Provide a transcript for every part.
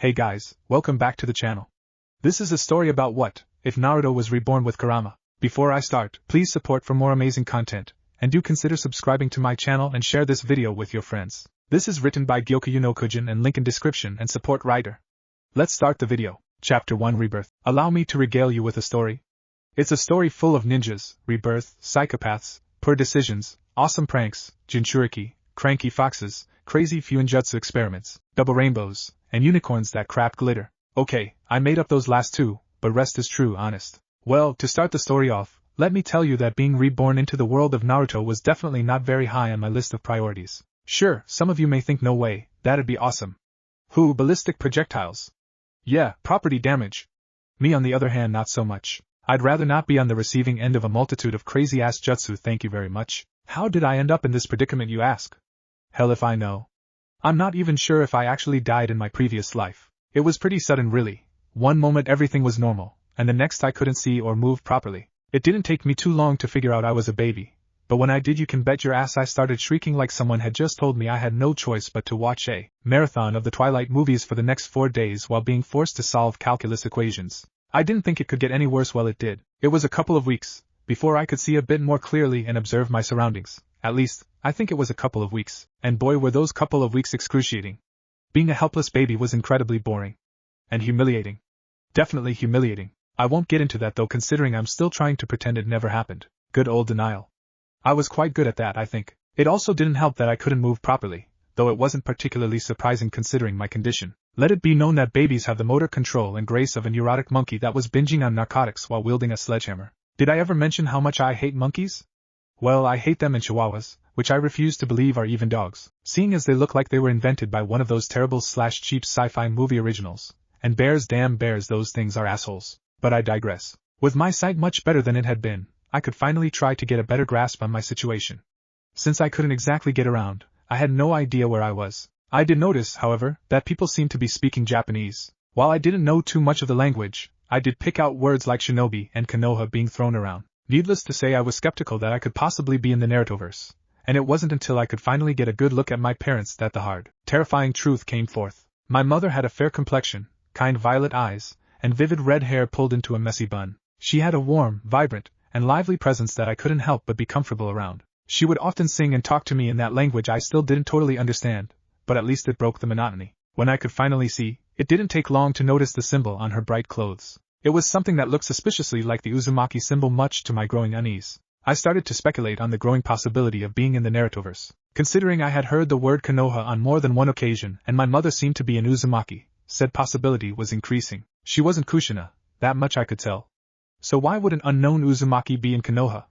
Hey guys, welcome back to the channel. This is a story about what if Naruto was reborn with kurama. Before I start, please support for more amazing content, and do consider subscribing to my channel and share this video with your friends. This is written by Gyokuyou-no-Kuugen and link in description and support writer. Let's start the video. Chapter 1 Rebirth. Allow me to regale you with a story. It's a story full of ninjas, rebirth, psychopaths, poor decisions, awesome pranks, jinchuriki, cranky foxes, crazy fuinjutsu experiments, double rainbows, and unicorns that crap glitter. Okay, I made up those last two, but rest is true, honest. Well, to start the story off, let me tell you that being reborn into the world of Naruto was definitely not very high on my list of priorities. Sure, some of you may think no way, that'd be awesome. Who, ballistic projectiles? Yeah, property damage. Me on the other hand, not so much. I'd rather not be on the receiving end of a multitude of crazy-ass jutsu, thank you very much. How did I end up in this predicament, you ask? Hell if I know. I'm not even sure if I actually died in my previous life. It was pretty sudden really. One moment everything was normal, and the next I couldn't see or move properly. It didn't take me too long to figure out I was a baby, but when I did, you can bet your ass I started shrieking like someone had just told me I had no choice but to watch a marathon of the Twilight movies for the next 4 days while being forced to solve calculus equations. I didn't think it could get any worse. Well, it did. It was a couple of weeks before I could see a bit more clearly and observe my surroundings. At least, I think it was a couple of weeks, and boy were those couple of weeks excruciating. Being a helpless baby was incredibly boring. And humiliating. Definitely humiliating. I won't get into that though, considering I'm still trying to pretend it never happened. Good old denial. I was quite good at that, I think. It also didn't help that I couldn't move properly, though it wasn't particularly surprising considering my condition. Let it be known that babies have the motor control and grace of a neurotic monkey that was binging on narcotics while wielding a sledgehammer. Did I ever mention how much I hate monkeys? Well, I hate them and chihuahuas, which I refuse to believe are even dogs, seeing as they look like they were invented by one of those terrible/cheap sci-fi movie originals. And bears, damn bears, those things are assholes. But I digress. With my sight much better than it had been, I could finally try to get a better grasp on my situation. Since I couldn't exactly get around, I had no idea where I was. I did notice, however, that people seemed to be speaking Japanese. While I didn't know too much of the language, I did pick out words like shinobi and konoha being thrown around. Needless to say, I was skeptical that I could possibly be in the Narutoverse, and it wasn't until I could finally get a good look at my parents that the hard, terrifying truth came forth. My mother had a fair complexion, kind violet eyes, and vivid red hair pulled into a messy bun. She had a warm, vibrant, and lively presence that I couldn't help but be comfortable around. She would often sing and talk to me in that language I still didn't totally understand, but at least it broke the monotony. When I could finally see, it didn't take long to notice the symbol on her bright clothes. It was something that looked suspiciously like the Uzumaki symbol, much to my growing unease. I started to speculate on the growing possibility of being in the Narutoverse. Considering I had heard the word konoha on more than one occasion and my mother seemed to be an Uzumaki, said possibility was increasing. She wasn't Kushina, that much I could tell. So why would an unknown Uzumaki be in Konoha?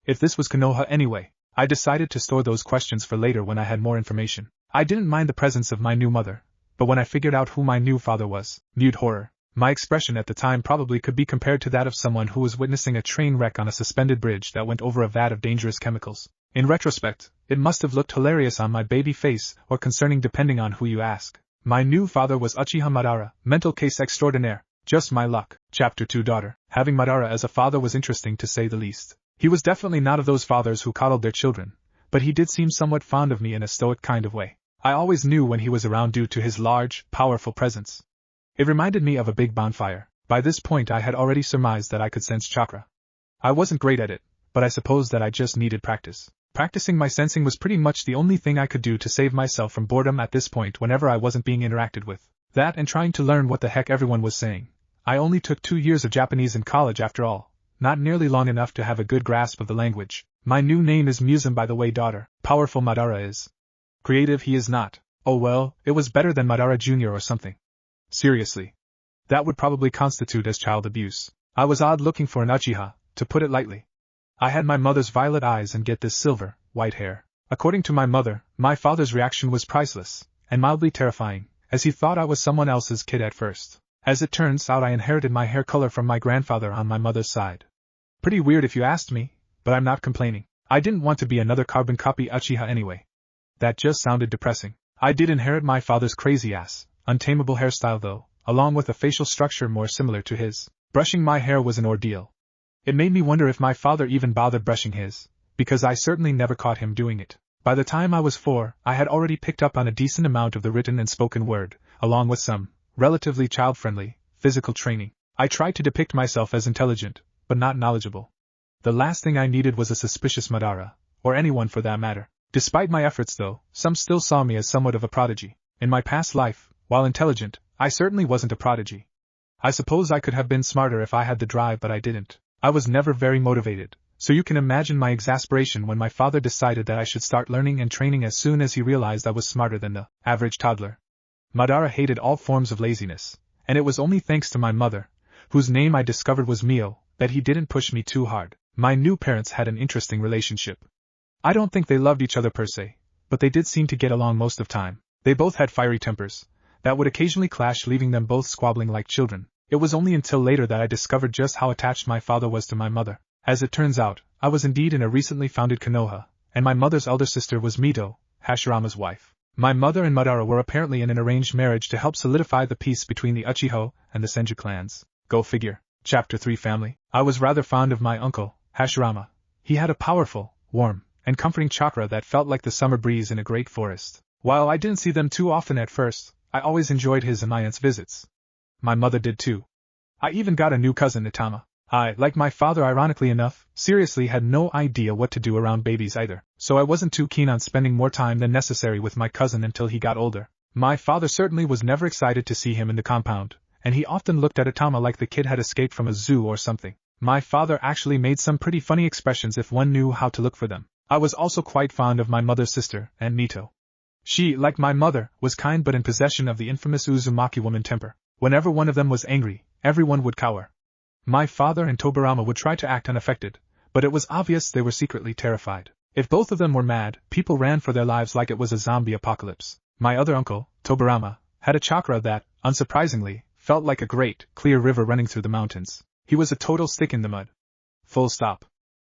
If this was Konoha anyway, I decided to store those questions for later when I had more information. I didn't mind the presence of my new mother, but when I figured out who my new father was, mute horror. My expression at the time probably could be compared to that of someone who was witnessing a train wreck on a suspended bridge that went over a vat of dangerous chemicals. In retrospect, it must have looked hilarious on my baby face or concerning depending on who you ask. My new father was Uchiha Madara, mental case extraordinaire. Just my luck. Chapter 2 Daughter. Having Madara as a father was interesting to say the least. He was definitely not of those fathers who coddled their children, but he did seem somewhat fond of me in a stoic kind of way. I always knew when he was around due to his large, powerful presence. It reminded me of a big bonfire. By this point I had already surmised that I could sense chakra. I wasn't great at it, but I suppose that I just needed practice. Practicing my sensing was pretty much the only thing I could do to save myself from boredom at this point whenever I wasn't being interacted with. That and trying to learn what the heck everyone was saying. I only took 2 years of Japanese in college after all, not nearly long enough to have a good grasp of the language. My new name is Muzan, by the way, daughter. Powerful Madara is. Creative he is not. Oh well, it was better than Madara Jr. or something. Seriously. That would probably constitute as child abuse. I was odd looking for an Uchiha, to put it lightly. I had my mother's violet eyes and get this silver, white hair. According to my mother, my father's reaction was priceless, and mildly terrifying, as he thought I was someone else's kid at first. As it turns out, I inherited my hair color from my grandfather on my mother's side. Pretty weird if you asked me, but I'm not complaining. I didn't want to be another carbon copy Uchiha anyway. That just sounded depressing. I did inherit my father's crazy-ass, untamable hairstyle though, along with a facial structure more similar to his. Brushing my hair was an ordeal. It made me wonder if my father even bothered brushing his, because I certainly never caught him doing it. By the time I was 4, I had already picked up on a decent amount of the written and spoken word, along with some relatively child-friendly, physical training. I tried to depict myself as intelligent, but not knowledgeable. The last thing I needed was a suspicious Madara, or anyone for that matter. Despite my efforts though, some still saw me as somewhat of a prodigy. In my past life, while intelligent, I certainly wasn't a prodigy. I suppose I could have been smarter if I had the drive, but I didn't. I was never very motivated, so you can imagine my exasperation when my father decided that I should start learning and training as soon as he realized I was smarter than the average toddler. Madara hated all forms of laziness, and it was only thanks to my mother, whose name I discovered was Mio, that he didn't push me too hard. My new parents had an interesting relationship. I don't think they loved each other per se, but they did seem to get along most of the time. They both had fiery tempers that would occasionally clash, leaving them both squabbling like children. It was only until later that I discovered just how attached my father was to my mother. As it turns out, I was indeed in a recently founded Konoha, and my mother's elder sister was Mito, Hashirama's wife. My mother and Madara were apparently in an arranged marriage to help solidify the peace between the Uchiho and the Senju clans. Go figure. Chapter 3 Family. I was rather fond of my uncle, Hashirama. He had a powerful, warm, and comforting chakra that felt like the summer breeze in a great forest. While I didn't see them too often at first, I always enjoyed his and my aunt's visits. My mother did too. I even got a new cousin, Itama. I, like my father ironically enough, seriously had no idea what to do around babies either, so I wasn't too keen on spending more time than necessary with my cousin until he got older. My father certainly was never excited to see him in the compound, and he often looked at Itama like the kid had escaped from a zoo or something. My father actually made some pretty funny expressions if one knew how to look for them. I was also quite fond of my mother's sister, Aunt Mito. She, like my mother, was kind but in possession of the infamous Uzumaki woman temper. Whenever one of them was angry, everyone would cower. My father and Tobirama would try to act unaffected, but it was obvious they were secretly terrified. If both of them were mad, people ran for their lives like it was a zombie apocalypse. My other uncle, Tobirama, had a chakra that, unsurprisingly, felt like a great, clear river running through the mountains. He was a total stick in the mud. Full stop.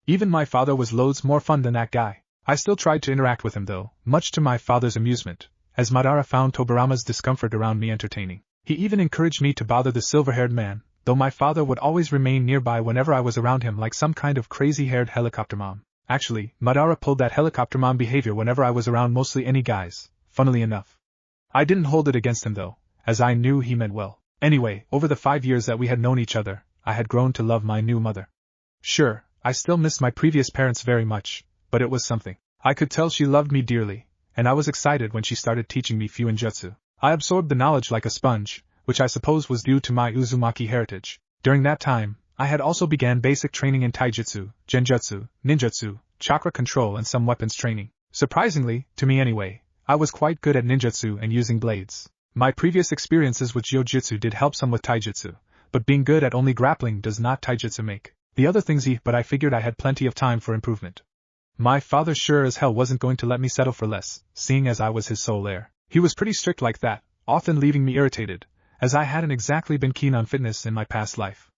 Even my father was loads more fun than that guy. I still tried to interact with him though, much to my father's amusement, as Madara found Tobirama's discomfort around me entertaining. He even encouraged me to bother the silver-haired man, though my father would always remain nearby whenever I was around him like some kind of crazy-haired helicopter mom. Actually, Madara pulled that helicopter mom behavior whenever I was around mostly any guys, funnily enough. I didn't hold it against him though, as I knew he meant well. Anyway, over the 5 years that we had known each other, I had grown to love my new mother. Sure, I still missed my previous parents very much, but it was something. I could tell she loved me dearly, and I was excited when she started teaching me Fuinjutsu. I absorbed the knowledge like a sponge, which I suppose was due to my Uzumaki heritage. During that time, I had also began basic training in taijutsu, genjutsu, ninjutsu, chakra control and some weapons training. Surprisingly, to me anyway, I was quite good at ninjutsu and using blades. My previous experiences with jiu-jitsu did help some with taijutsu, but being good at only grappling does not taijutsu make. The other things but I figured I had plenty of time for improvement. My father sure as hell wasn't going to let me settle for less, seeing as I was his sole heir. He was pretty strict like that, often leaving me irritated, as I hadn't exactly been keen on fitness in my past life.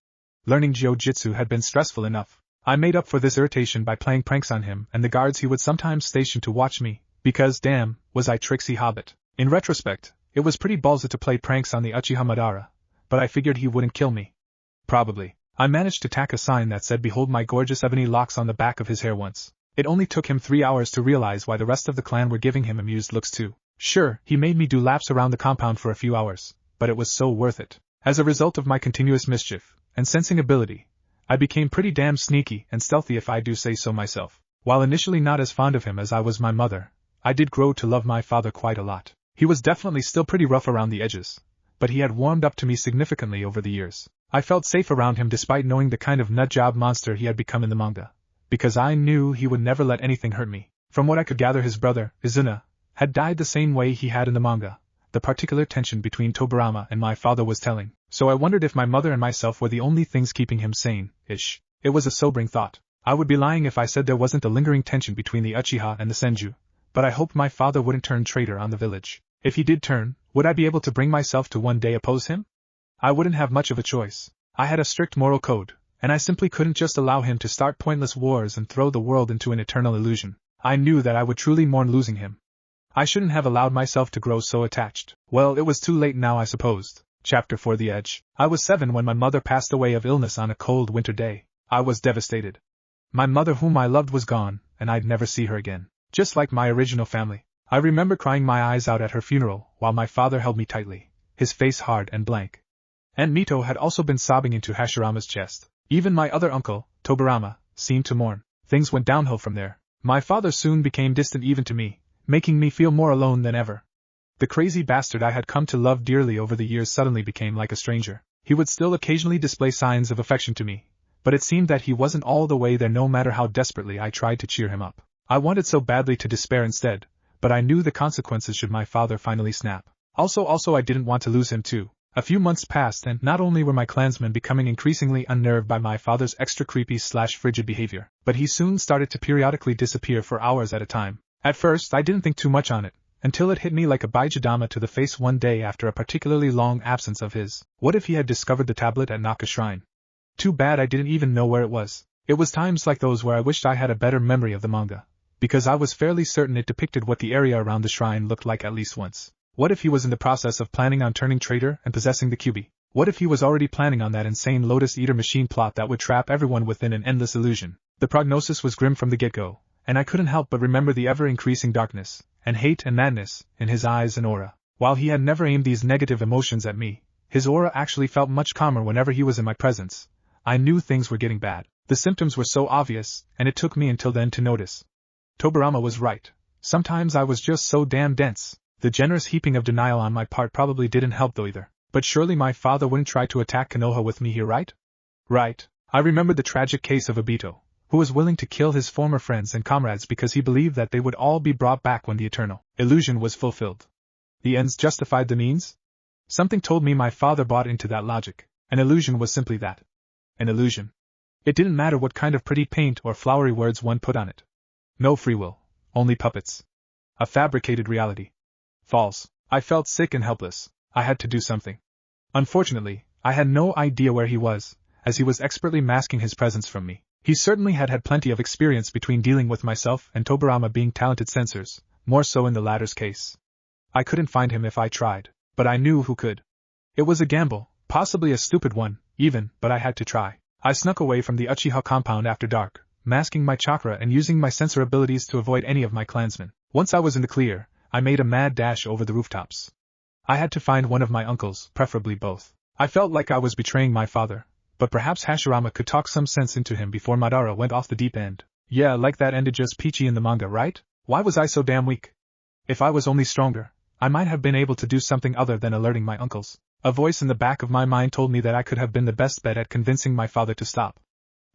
Learning jiu-jitsu had been stressful enough. I made up for this irritation by playing pranks on him and the guards he would sometimes station to watch me, because damn, was I tricksy hobbit. In retrospect, it was pretty ballsy to play pranks on the Uchiha Madara, but I figured he wouldn't kill me. Probably. I managed to tack a sign that said "Behold my gorgeous ebony locks" on the back of his hair once. It only took him 3 hours to realize why the rest of the clan were giving him amused looks too. Sure, he made me do laps around the compound for a few hours, but it was so worth it. As a result of my continuous mischief and sensing ability, I became pretty damn sneaky and stealthy if I do say so myself. While initially not as fond of him as I was my mother, I did grow to love my father quite a lot. He was definitely still pretty rough around the edges, but he had warmed up to me significantly over the years. I felt safe around him despite knowing the kind of nutjob monster he had become in the manga, because I knew he would never let anything hurt me. From what I could gather, his brother, Izuna, had died the same way he had in the manga. The particular tension between Tobirama and my father was telling, so I wondered if my mother and myself were the only things keeping him sane-ish. It was a sobering thought. I would be lying if I said there wasn't a lingering tension between the Uchiha and the Senju, but I hoped my father wouldn't turn traitor on the village. If he did turn, would I be able to bring myself to one day oppose him? I wouldn't have much of a choice. I had a strict moral code, and I simply couldn't just allow him to start pointless wars and throw the world into an eternal illusion. I knew that I would truly mourn losing him. I shouldn't have allowed myself to grow so attached. Well, it was too late now, I supposed. Chapter 4: The Edge. I was 7 when my mother passed away of illness on a cold winter day. I was devastated. My mother, whom I loved, was gone, and I'd never see her again. Just like my original family. I remember crying my eyes out at her funeral, while my father held me tightly, his face hard and blank. And Mito had also been sobbing into Hashirama's chest. Even my other uncle, Tobarama, seemed to mourn. Things went downhill from there. My father soon became distant even to me, making me feel more alone than ever. The crazy bastard I had come to love dearly over the years suddenly became like a stranger. He would still occasionally display signs of affection to me, but it seemed that he wasn't all the way there no matter how desperately I tried to cheer him up. I wanted so badly to despair instead, but I knew the consequences should my father finally snap. Also I didn't want to lose him too. A few months passed and not only were my clansmen becoming increasingly unnerved by my father's extra creepy/frigid behavior, but he soon started to periodically disappear for hours at a time. At first I didn't think too much on it, until it hit me like a bijadama to the face one day after a particularly long absence of his. What if he had discovered the tablet at Naka Shrine? Too bad I didn't even know where it was. It was times like those where I wished I had a better memory of the manga, because I was fairly certain it depicted what the area around the shrine looked like at least once. What if he was in the process of planning on turning traitor and possessing the Kyuubi? What if he was already planning on that insane Lotus Eater machine plot that would trap everyone within an endless illusion? The prognosis was grim from the get-go, and I couldn't help but remember the ever-increasing darkness, and hate and madness, in his eyes and aura. While he had never aimed these negative emotions at me, his aura actually felt much calmer whenever he was in my presence. I knew things were getting bad. The symptoms were so obvious, and it took me until then to notice. Tobarama was right. Sometimes I was just so damn dense. The generous heaping of denial on my part probably didn't help though either. But surely my father wouldn't try to attack Konoha with me here, right? Right. I remembered the tragic case of Obito, who was willing to kill his former friends and comrades because he believed that they would all be brought back when the eternal illusion was fulfilled. The ends justified the means? Something told me my father bought into that logic. An illusion was simply that. An illusion. It didn't matter what kind of pretty paint or flowery words one put on it. No free will, only puppets. A fabricated reality. False. I felt sick and helpless. I had to do something. Unfortunately, I had no idea where he was, as he was expertly masking his presence from me. He certainly had had plenty of experience between dealing with myself and Tobarama being talented censors, more so in the latter's case. I couldn't find him if I tried, but I knew who could. It was a gamble, possibly a stupid one, even, but I had to try. I snuck away from the Uchiha compound after dark, masking my chakra and using my sensor abilities to avoid any of my clansmen. Once I was in the clear, I made a mad dash over the rooftops. I had to find one of my uncles, preferably both. I felt like I was betraying my father, but perhaps Hashirama could talk some sense into him before Madara went off the deep end. Yeah, like that ended just peachy in the manga, right? Why was I so damn weak? If I was only stronger, I might have been able to do something other than alerting my uncles. A voice in the back of my mind told me that I could have been the best bet at convincing my father to stop.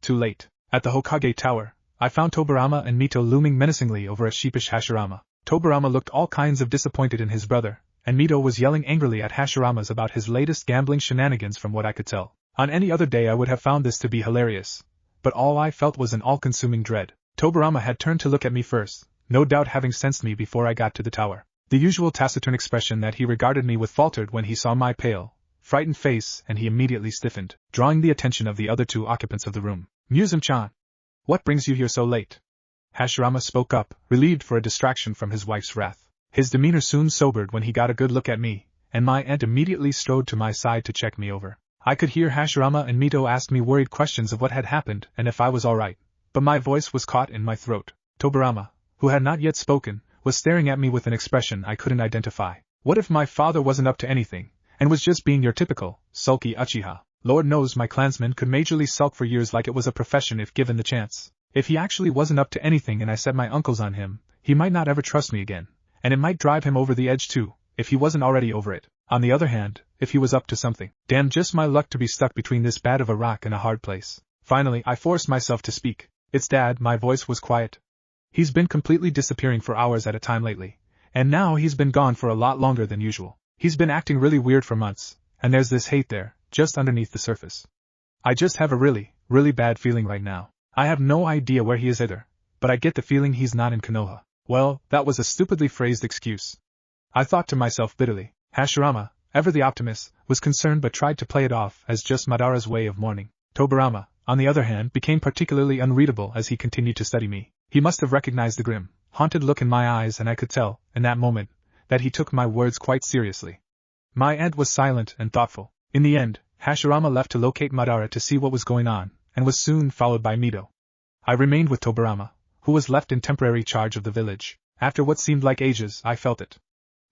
Too late. At the Hokage Tower, I found Tobarama and Mito looming menacingly over a sheepish Hashirama. Tobarama looked all kinds of disappointed in his brother, and Mito was yelling angrily at Hashirama's about his latest gambling shenanigans from what I could tell. On any other day I would have found this to be hilarious, but all I felt was an all-consuming dread. Tobarama had turned to look at me first, no doubt having sensed me before I got to the tower. The usual taciturn expression that he regarded me with faltered when he saw my pale, frightened face, and he immediately stiffened, drawing the attention of the other two occupants of the room. Musum-chan, what brings you here so late? Hashirama spoke up, relieved for a distraction from his wife's wrath. His demeanor soon sobered when he got a good look at me, and my aunt immediately strode to my side to check me over. I could hear Hashirama and Mito ask me worried questions of what had happened and if I was alright, but my voice was caught in my throat. Tobarama, who had not yet spoken, was staring at me with an expression I couldn't identify. What if my father wasn't up to anything, and was just being your typical, sulky Uchiha? Lord knows my clansmen could majorly sulk for years like it was a profession if given the chance. If he actually wasn't up to anything and I set my uncles on him, he might not ever trust me again, and it might drive him over the edge too, if he wasn't already over it. On the other hand, if he was up to something, damn, just my luck to be stuck between this bad of a rock and a hard place. Finally, I forced myself to speak. It's Dad. My voice was quiet. He's been completely disappearing for hours at a time lately, and now he's been gone for a lot longer than usual. He's been acting really weird for months, and there's this hate there, just underneath the surface. I just have a really, really bad feeling right now. I have no idea where he is either, but I get the feeling he's not in Konoha. Well, that was a stupidly phrased excuse. I thought to myself bitterly. Hashirama, ever the optimist, was concerned but tried to play it off as just Madara's way of mourning. Tobarama, on the other hand, became particularly unreadable as he continued to study me. He must have recognized the grim, haunted look in my eyes, and I could tell, in that moment, that he took my words quite seriously. My aunt was silent and thoughtful. In the end, Hashirama left to locate Madara to see what was going on, and was soon followed by Mito. I remained with Tobarama, who was left in temporary charge of the village. After what seemed like ages, I felt it.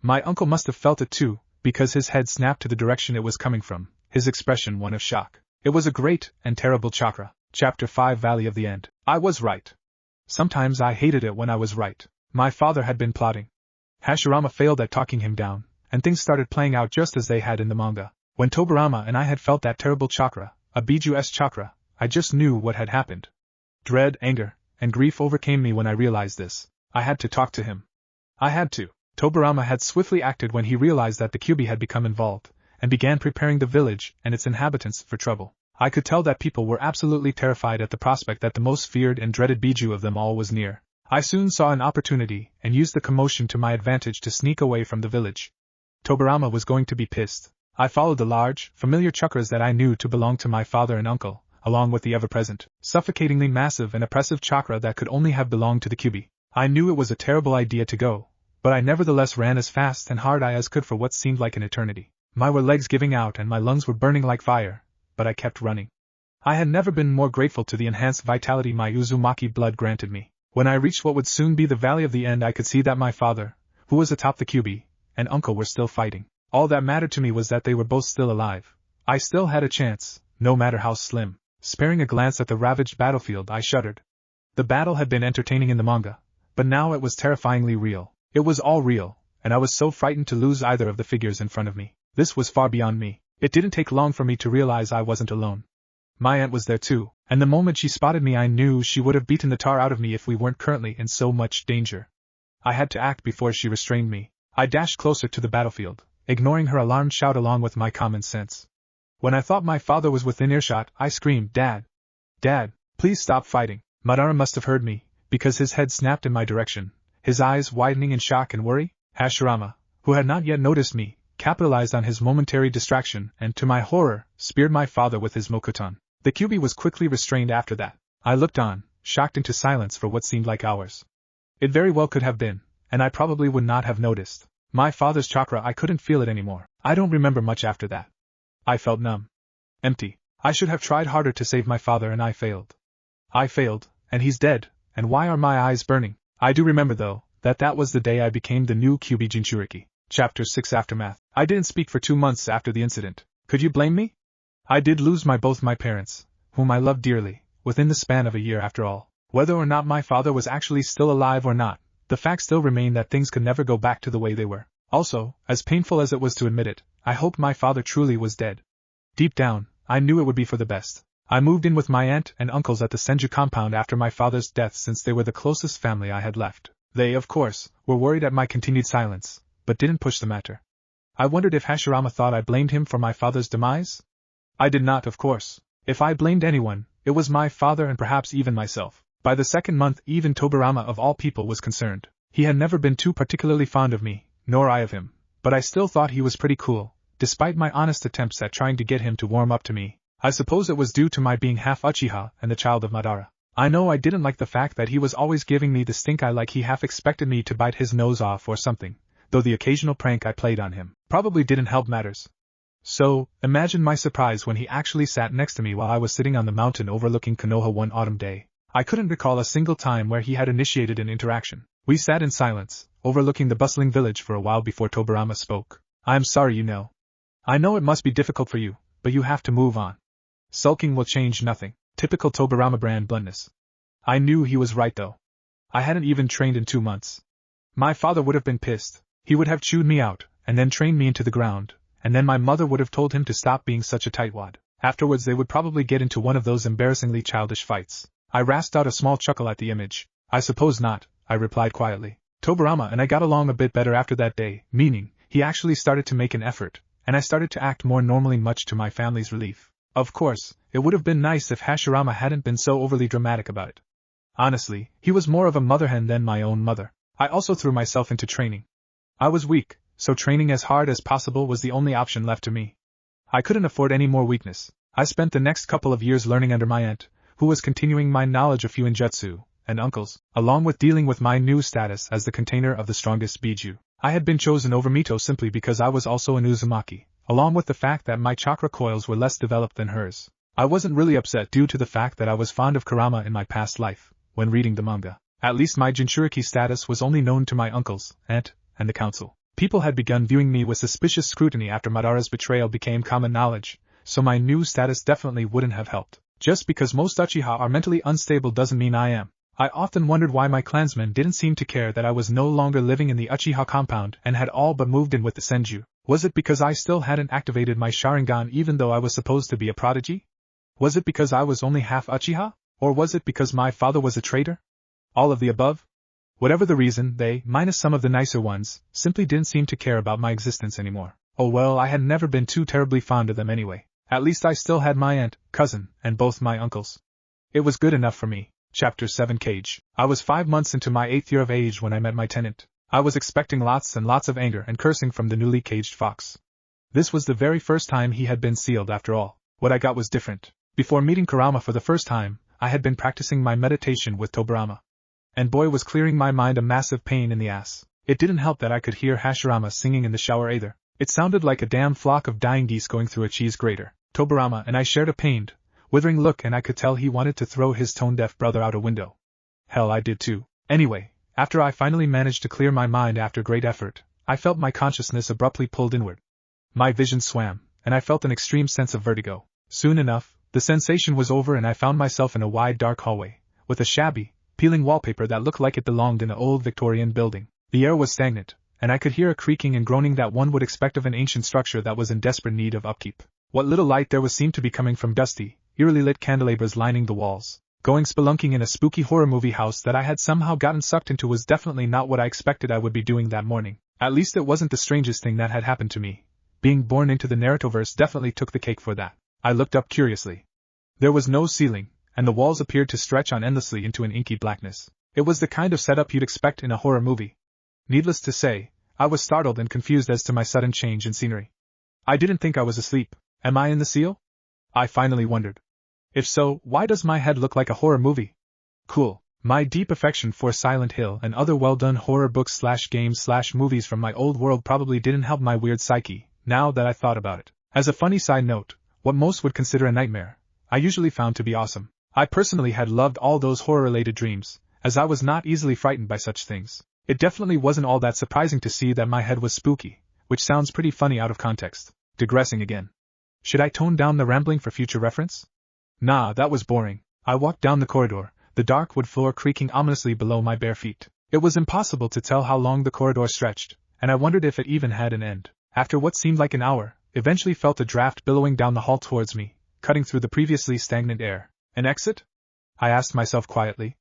My uncle must have felt it too, because his head snapped to the direction it was coming from, his expression one of shock. It was a great and terrible chakra. Chapter 5 Valley of the End. I was right. Sometimes I hated it when I was right. My father had been plotting. Hashirama failed at talking him down, and things started playing out just as they had in the manga. When Tobirama and I had felt that terrible chakra, a Biju-S chakra, I just knew what had happened. Dread, anger, and grief overcame me when I realized this. I had to talk to him. I had to. Tobirama had swiftly acted when he realized that the Kyuubi had become involved, and began preparing the village and its inhabitants for trouble. I could tell that people were absolutely terrified at the prospect that the most feared and dreaded Biju of them all was near. I soon saw an opportunity and used the commotion to my advantage to sneak away from the village. Tobirama was going to be pissed. I followed the large, familiar chakras that I knew to belong to my father and uncle, along with the ever-present, suffocatingly massive and oppressive chakra that could only have belonged to the Kyuubi. I knew it was a terrible idea to go, but I nevertheless ran as fast and hard as could for what seemed like an eternity. My legs giving out and my lungs were burning like fire, but I kept running. I had never been more grateful to the enhanced vitality my Uzumaki blood granted me. When I reached what would soon be the Valley of the End, I could see that my father, who was atop the Kyuubi, and uncle were still fighting. All that mattered to me was that they were both still alive. I still had a chance, no matter how slim. Sparing a glance at the ravaged battlefield, I shuddered. The battle had been entertaining in the manga, but now it was terrifyingly real. It was all real, and I was so frightened to lose either of the figures in front of me. This was far beyond me. It didn't take long for me to realize I wasn't alone. My aunt was there too, and the moment she spotted me I knew she would have beaten the tar out of me if we weren't currently in so much danger. I had to act before she restrained me. I dashed closer to the battlefield, ignoring her alarmed shout along with my common sense. When I thought my father was within earshot, I screamed, "Dad! Dad, please stop fighting!" Madara must have heard me, because his head snapped in my direction, his eyes widening in shock and worry. Hashirama, who had not yet noticed me, capitalized on his momentary distraction and, to my horror, speared my father with his mokuton. The Kyuubi was quickly restrained after that. I looked on, shocked into silence for what seemed like hours. It very well could have been, and I probably would not have noticed. My father's chakra, I couldn't feel it anymore. I don't remember much after that. I felt numb. Empty. I should have tried harder to save my father and I failed. I failed, and he's dead, and why are my eyes burning? I do remember though, that was the day I became the new Kyuubi Jinchuriki. Chapter 6 Aftermath. I didn't speak for 2 months after the incident. Could you blame me? I did lose both my parents, whom I loved dearly, within the span of a year after all. Whether or not my father was actually still alive or not, the fact still remained that things could never go back to the way they were. Also, as painful as it was to admit it, I hoped my father truly was dead. Deep down, I knew it would be for the best. I moved in with my aunt and uncles at the Senju compound after my father's death since they were the closest family I had left. They, of course, were worried at my continued silence, but didn't push the matter. I wondered if Hashirama thought I blamed him for my father's demise? I did not, of course. If I blamed anyone, it was my father and perhaps even myself. By the second month, even Tobirama of all people was concerned. He had never been too particularly fond of me, nor I of him, but I still thought he was pretty cool, despite my honest attempts at trying to get him to warm up to me. I suppose it was due to my being half Uchiha and the child of Madara. I know I didn't like the fact that he was always giving me the stink eye, like he half expected me to bite his nose off or something, though the occasional prank I played on him probably didn't help matters. So, imagine my surprise when he actually sat next to me while I was sitting on the mountain overlooking Konoha one autumn day. I couldn't recall a single time where he had initiated an interaction. We sat in silence, overlooking the bustling village for a while before Tobirama spoke. "I'm sorry, you know. I know it must be difficult for you, but you have to move on. Sulking will change nothing." Typical Tobirama brand bluntness. I knew he was right though. I hadn't even trained in 2 months. My father would have been pissed. He would have chewed me out, and then trained me into the ground, and then my mother would have told him to stop being such a tightwad. Afterwards they would probably get into one of those embarrassingly childish fights. I rasped out a small chuckle at the image. "I suppose not," I replied quietly. "Tobirama and I got along a bit better after that day, meaning, he actually started to make an effort, and I started to act more normally, much to my family's relief. Of course, it would have been nice if Hashirama hadn't been so overly dramatic about it. Honestly, he was more of a mother hen than my own mother. I also threw myself into training. I was weak, so training as hard as possible was the only option left to me. I couldn't afford any more weakness. I spent the next couple of years learning under my aunt, who was continuing my knowledge of Fuinjutsu, and uncles, along with dealing with my new status as the container of the strongest Biju. I had been chosen over Mito simply because I was also an Uzumaki, along with the fact that my chakra coils were less developed than hers. I wasn't really upset due to the fact that I was fond of kurama in my past life, when reading the manga. At least my Jinchuriki status was only known to my uncles, aunt, and the council. People had begun viewing me with suspicious scrutiny after Madara's betrayal became common knowledge, so my new status definitely wouldn't have helped. Just because most Uchiha are mentally unstable doesn't mean I am. I often wondered why my clansmen didn't seem to care that I was no longer living in the Uchiha compound and had all but moved in with the Senju. Was it because I still hadn't activated my Sharingan even though I was supposed to be a prodigy? Was it because I was only half Uchiha? Or was it because my father was a traitor? All of the above? Whatever the reason, they, minus some of the nicer ones, simply didn't seem to care about my existence anymore. Oh well, I had never been too terribly fond of them anyway. At least I still had my aunt, cousin, and both my uncles. It was good enough for me. Chapter 7 Cage. I was 5 months into my 8th year of age when I met my tenant. I was expecting lots and lots of anger and cursing from the newly caged fox. This was the very first time he had been sealed after all. What I got was different. Before meeting Kurama for the first time, I had been practicing my meditation with Tobirama. And boy was clearing my mind a massive pain in the ass. It didn't help that I could hear Hashirama singing in the shower either. It sounded like a damn flock of dying geese going through a cheese grater. Tobirama and I shared a pained, withering look and I could tell he wanted to throw his tone-deaf brother out a window. Hell, I did too. Anyway, after I finally managed to clear my mind after great effort, I felt my consciousness abruptly pulled inward. My vision swam, and I felt an extreme sense of vertigo. Soon enough, the sensation was over and I found myself in a wide dark hallway, with a shabby, peeling wallpaper that looked like it belonged in an old Victorian building. The air was stagnant, and I could hear a creaking and groaning that one would expect of an ancient structure that was in desperate need of upkeep. What little light there was seemed to be coming from dusty, eerily lit candelabras lining the walls. Going spelunking in a spooky horror movie house that I had somehow gotten sucked into was definitely not what I expected I would be doing that morning. At least it wasn't the strangest thing that had happened to me. Being born into the Narutoverse definitely took the cake for that. I looked up curiously. There was no ceiling, and the walls appeared to stretch on endlessly into an inky blackness. It was the kind of setup you'd expect in a horror movie. Needless to say, I was startled and confused as to my sudden change in scenery. I didn't think I was asleep. Am I in the seal? I finally wondered. If so, why does my head look like a horror movie? Cool. My deep affection for Silent Hill and other well-done horror books/games/movies from my old world probably didn't help my weird psyche, now that I thought about it. As a funny side note, what most would consider a nightmare, I usually found to be awesome. I personally had loved all those horror-related dreams, as I was not easily frightened by such things. It definitely wasn't all that surprising to see that my head was spooky, which sounds pretty funny out of context. Digressing again. Should I tone down the rambling for future reference? Nah, that was boring. I walked down the corridor, the dark wood floor creaking ominously below my bare feet. It was impossible to tell how long the corridor stretched, and I wondered if it even had an end. After what seemed like an hour, eventually felt a draft billowing down the hall towards me, cutting through the previously stagnant air. An exit? I asked myself quietly.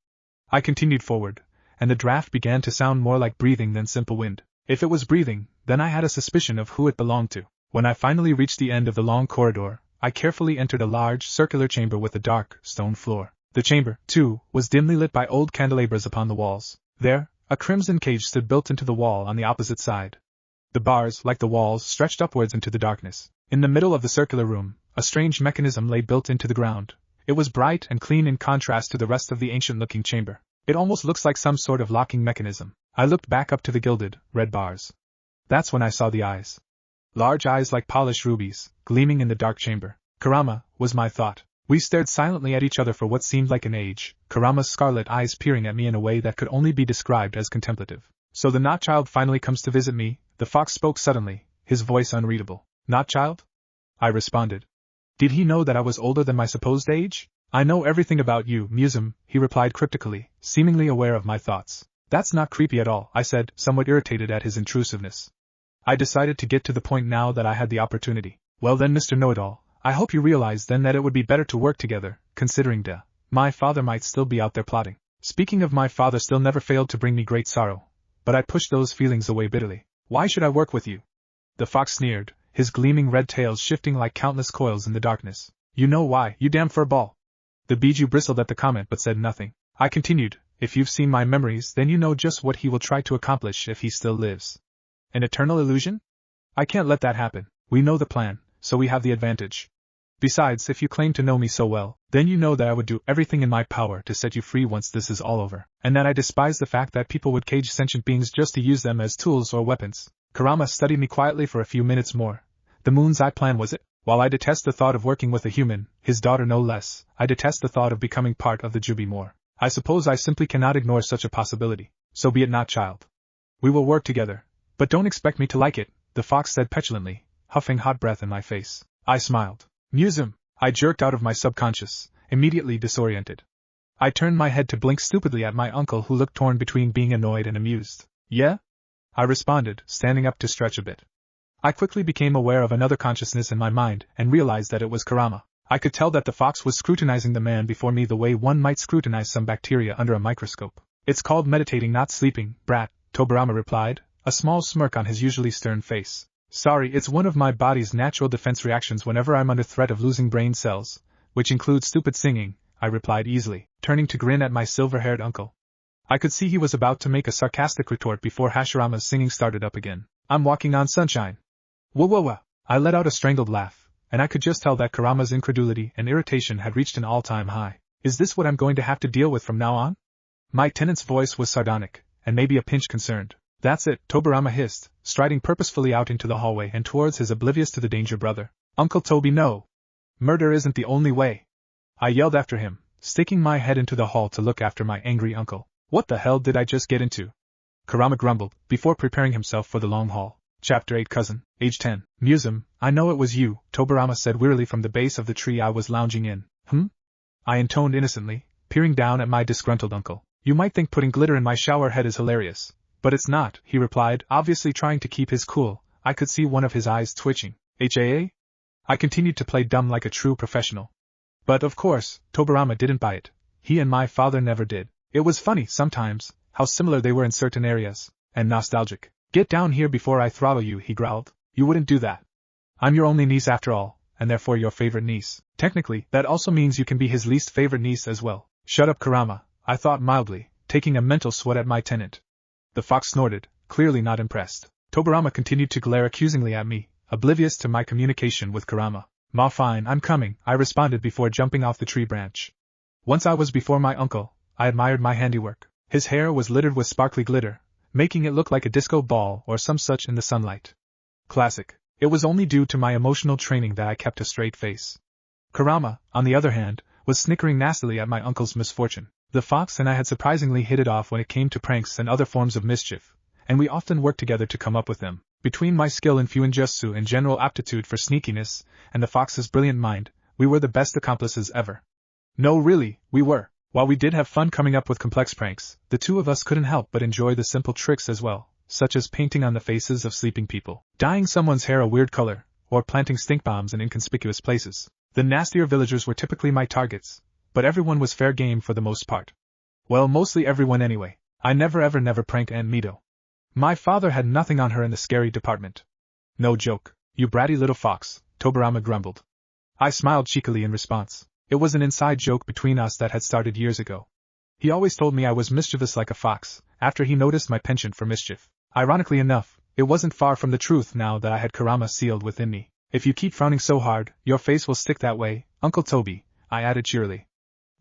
I continued forward, and the draft began to sound more like breathing than simple wind. If it was breathing, then I had a suspicion of who it belonged to. When I finally reached the end of the long corridor, I carefully entered a large, circular chamber with a dark, stone floor. The chamber, too, was dimly lit by old candelabras upon the walls. There, a crimson cage stood built into the wall on the opposite side. The bars, like the walls, stretched upwards into the darkness. In the middle of the circular room, a strange mechanism lay built into the ground. It was bright and clean in contrast to the rest of the ancient-looking chamber. It almost looks like some sort of locking mechanism. I looked back up to the gilded, red bars. That's when I saw the eyes. Large eyes like polished rubies, gleaming in the dark chamber. Kurama, was my thought. We stared silently at each other for what seemed like an age, Kurama's scarlet eyes peering at me in a way that could only be described as contemplative. So the Not-Child finally comes to visit me, the fox spoke suddenly, his voice unreadable. Not-Child? I responded. Did he know that I was older than my supposed age? I know everything about you, Musum, he replied cryptically, seemingly aware of my thoughts. That's not creepy at all, I said, somewhat irritated at his intrusiveness. I decided to get to the point now that I had the opportunity. Well then, Mr. Know-It-All, I hope you realize then that it would be better to work together, considering my father might still be out there plotting. Speaking of my father still never failed to bring me great sorrow, but I pushed those feelings away bitterly. Why should I work with you? The fox sneered, his gleaming red tails shifting like countless coils in the darkness. You know why, you damn furball. The Biju bristled at the comment but said nothing. I continued, if you've seen my memories then you know just what he will try to accomplish if he still lives. An eternal illusion? I can't let that happen. We know the plan, so we have the advantage. Besides, if you claim to know me so well, then you know that I would do everything in my power to set you free once this is all over, and that I despise the fact that people would cage sentient beings just to use them as tools or weapons. Kurama studied me quietly for a few minutes more. The moon's eye plan was it? While I detest the thought of working with a human, his daughter no less, I detest the thought of becoming part of the Jubi more. I suppose I simply cannot ignore such a possibility. So be it, Not-Child. We will work together, But don't expect me to like it, the fox said petulantly, huffing hot breath in my face. I smiled. Museum! I jerked out of my subconscious, immediately disoriented. I turned my head to blink stupidly at my uncle, who looked torn between being annoyed and amused. Yeah? I responded, standing up to stretch a bit. I quickly became aware of another consciousness in my mind and realized that it was Kurama. I could tell that the fox was scrutinizing the man before me the way one might scrutinize some bacteria under a microscope. It's called meditating, not sleeping, brat, Tobirama replied, a small smirk on his usually stern face. Sorry, it's one of my body's natural defense reactions whenever I'm under threat of losing brain cells, which includes stupid singing, I replied easily, turning to grin at my silver-haired uncle. I could see he was about to make a sarcastic retort before Hashirama's singing started up again. I'm walking on sunshine. Whoa whoa whoa! I let out a strangled laugh, and I could just tell that Kurama's incredulity and irritation had reached an all-time high. Is this what I'm going to have to deal with from now on? My tenant's voice was sardonic, and maybe a pinch concerned. That's it, Tobirama hissed, striding purposefully out into the hallway and towards his oblivious to the danger brother. Uncle Toby, no! Murder isn't the only way! I yelled after him, sticking my head into the hall to look after my angry uncle. What the hell did I just get into? Kurama grumbled, before preparing himself for the long haul. Chapter 8 Cousin, age 10. Museum, I know it was you, Tobirama said wearily from the base of the tree I was lounging in. I intoned innocently, peering down at my disgruntled uncle. You might think putting glitter in my shower head is hilarious, but it's not, he replied, obviously trying to keep his cool. I could see one of his eyes twitching. HAA? I continued to play dumb like a true professional. But of course, Tobirama didn't buy it. He and my father never did. It was funny, sometimes, how similar they were in certain areas, and nostalgic. Get down here before I throttle you, he growled. You wouldn't do that. I'm your only niece after all, and therefore your favorite niece. Technically, that also means you can be his least favorite niece as well. Shut up, Kurama, I thought mildly, taking a mental sweat at my tenant. The fox snorted, clearly not impressed. Tobirama continued to glare accusingly at me, oblivious to my communication with Kurama. Ma fine, I'm coming, I responded before jumping off the tree branch. Once I was before my uncle, I admired my handiwork. His hair was littered with sparkly glitter, making it look like a disco ball or some such in the sunlight. Classic. It was only due to my emotional training that I kept a straight face. Kurama, on the other hand, was snickering nastily at my uncle's misfortune. The fox and I had surprisingly hit it off when it came to pranks and other forms of mischief, and we often worked together to come up with them. Between my skill in fuinjutsu and general aptitude for sneakiness, and the fox's brilliant mind, we were the best accomplices ever. No, really, we were. While we did have fun coming up with complex pranks, the two of us couldn't help but enjoy the simple tricks as well, such as painting on the faces of sleeping people, dyeing someone's hair a weird color, or planting stink bombs in inconspicuous places. The nastier villagers were typically my targets, but everyone was fair game for the most part. Well, mostly everyone anyway. I never pranked Aunt Mito. My father had nothing on her in the scary department. No joke, you bratty little fox, Tobirama grumbled. I smiled cheekily in response. It was an inside joke between us that had started years ago. He always told me I was mischievous like a fox, after he noticed my penchant for mischief. Ironically enough, it wasn't far from the truth now that I had Kurama sealed within me. If you keep frowning so hard, your face will stick that way, Uncle Toby, I added cheerily.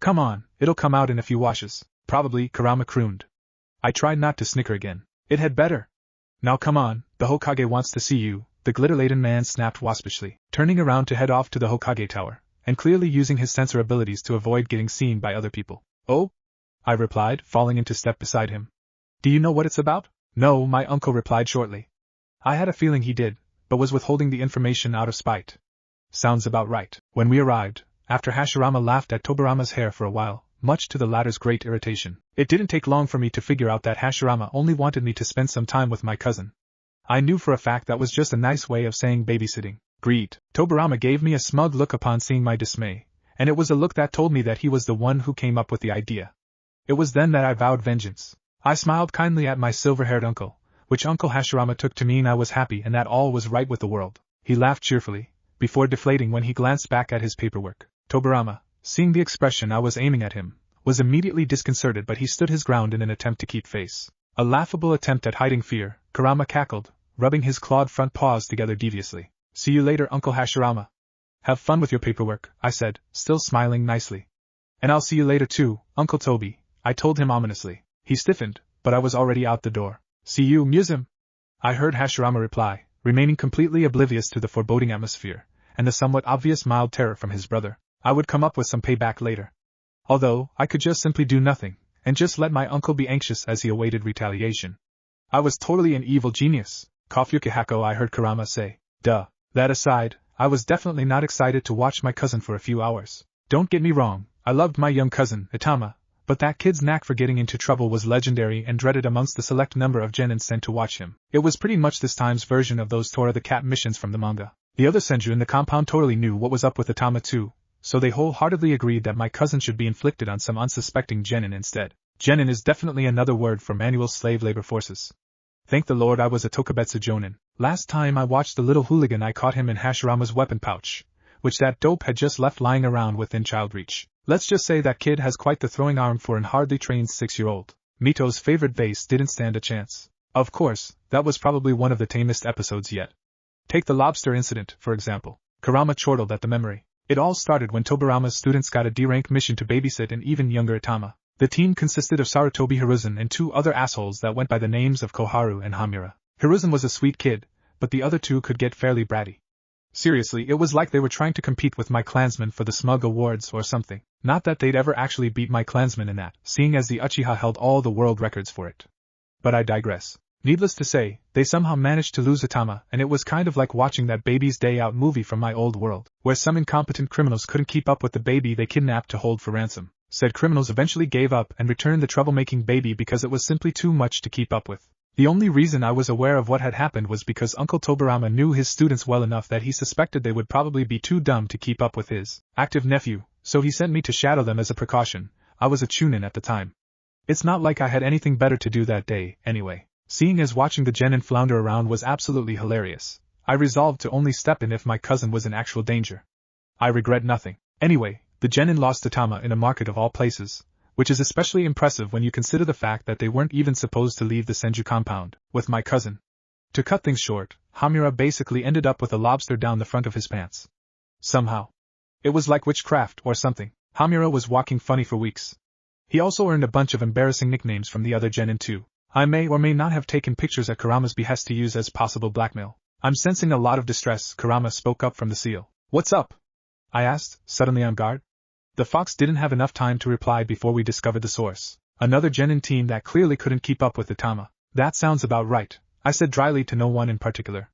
Come on, it'll come out in a few washes. Probably, Kurama crooned. I tried not to snicker again. It had better. Now come on, the Hokage wants to see you, the glitter-laden man snapped waspishly, turning around to head off to the Hokage tower, and clearly using his sensor abilities to avoid getting seen by other people. Oh? I replied, falling into step beside him. Do you know what it's about? No, my uncle replied shortly. I had a feeling he did, but was withholding the information out of spite. Sounds about right. When we arrived, after Hashirama laughed at Tobirama's hair for a while, much to the latter's great irritation, it didn't take long for me to figure out that Hashirama only wanted me to spend some time with my cousin. I knew for a fact that was just a nice way of saying babysitting. Greed. Tobirama gave me a smug look upon seeing my dismay, and it was a look that told me that he was the one who came up with the idea. It was then that I vowed vengeance. I smiled kindly at my silver-haired uncle, which Uncle Hashirama took to mean I was happy and that all was right with the world. He laughed cheerfully, before deflating when he glanced back at his paperwork. Tobirama, seeing the expression I was aiming at him, was immediately disconcerted, but he stood his ground in an attempt to keep face. A laughable attempt at hiding fear, Kurama cackled, rubbing his clawed front paws together deviously. See you later, Uncle Hashirama. Have fun with your paperwork, I said, still smiling nicely. And I'll see you later too, Uncle Toby, I told him ominously. He stiffened, but I was already out the door. See you, Museum. I heard Hashirama reply, remaining completely oblivious to the foreboding atmosphere, and the somewhat obvious mild terror from his brother. I would come up with some payback later. Although, I could just simply do nothing, and just let my uncle be anxious as he awaited retaliation. I was totally an evil genius. Kofyukihako, I heard Kurama say. Duh. That aside, I was definitely not excited to watch my cousin for a few hours. Don't get me wrong, I loved my young cousin, Itama, but that kid's knack for getting into trouble was legendary and dreaded amongst the select number of genin sent to watch him. It was pretty much this time's version of those Tora the Cat missions from the manga. The other senju in the compound totally knew what was up with Itama too, so they wholeheartedly agreed that my cousin should be inflicted on some unsuspecting genin instead. Genin is definitely another word for manual slave labor forces. Thank the Lord I was a Tokubetsu Jonin. Last time I watched the little hooligan I caught him in Hashirama's weapon pouch, which that dope had just left lying around within child reach. Let's just say that kid has quite the throwing arm for an hardly trained 6-year-old. Mito's favorite vase didn't stand a chance. Of course, that was probably one of the tamest episodes yet. Take the lobster incident, for example. Kurama chortled at the memory. It all started when Tobarama's students got a D-rank mission to babysit an even younger Itama. The team consisted of Sarutobi Hiruzen and 2 other assholes that went by the names of Koharu and Hamura. Hiruzen was a sweet kid, but the other 2 could get fairly bratty. Seriously, it was like they were trying to compete with my clansmen for the smug awards or something. Not that they'd ever actually beat my clansmen in that, seeing as the Uchiha held all the world records for it. But I digress. Needless to say, they somehow managed to lose Itama, and it was kind of like watching that Baby's Day Out movie from my old world, where some incompetent criminals couldn't keep up with the baby they kidnapped to hold for ransom. Said criminals eventually gave up and returned the troublemaking baby because it was simply too much to keep up with. The only reason I was aware of what had happened was because Uncle Tobarama knew his students well enough that he suspected they would probably be too dumb to keep up with his active nephew, so he sent me to shadow them as a precaution. I was a chunin at the time. It's not like I had anything better to do that day, anyway. Seeing as watching the genin flounder around was absolutely hilarious, I resolved to only step in if my cousin was in actual danger. I regret nothing. Anyway, the genin lost Itama in a market of all places, which is especially impressive when you consider the fact that they weren't even supposed to leave the Senju compound with my cousin. To cut things short, Hamura basically ended up with a lobster down the front of his pants. Somehow. It was like witchcraft or something. Hamura was walking funny for weeks. He also earned a bunch of embarrassing nicknames from the other genin too. I may or may not have taken pictures at Kurama's behest to use as possible blackmail. I'm sensing a lot of distress, Kurama spoke up from the seal. What's up? I asked, suddenly on guard. The fox didn't have enough time to reply before we discovered the source. Another genin team that clearly couldn't keep up with Itama. That sounds about right, I said dryly to no one in particular.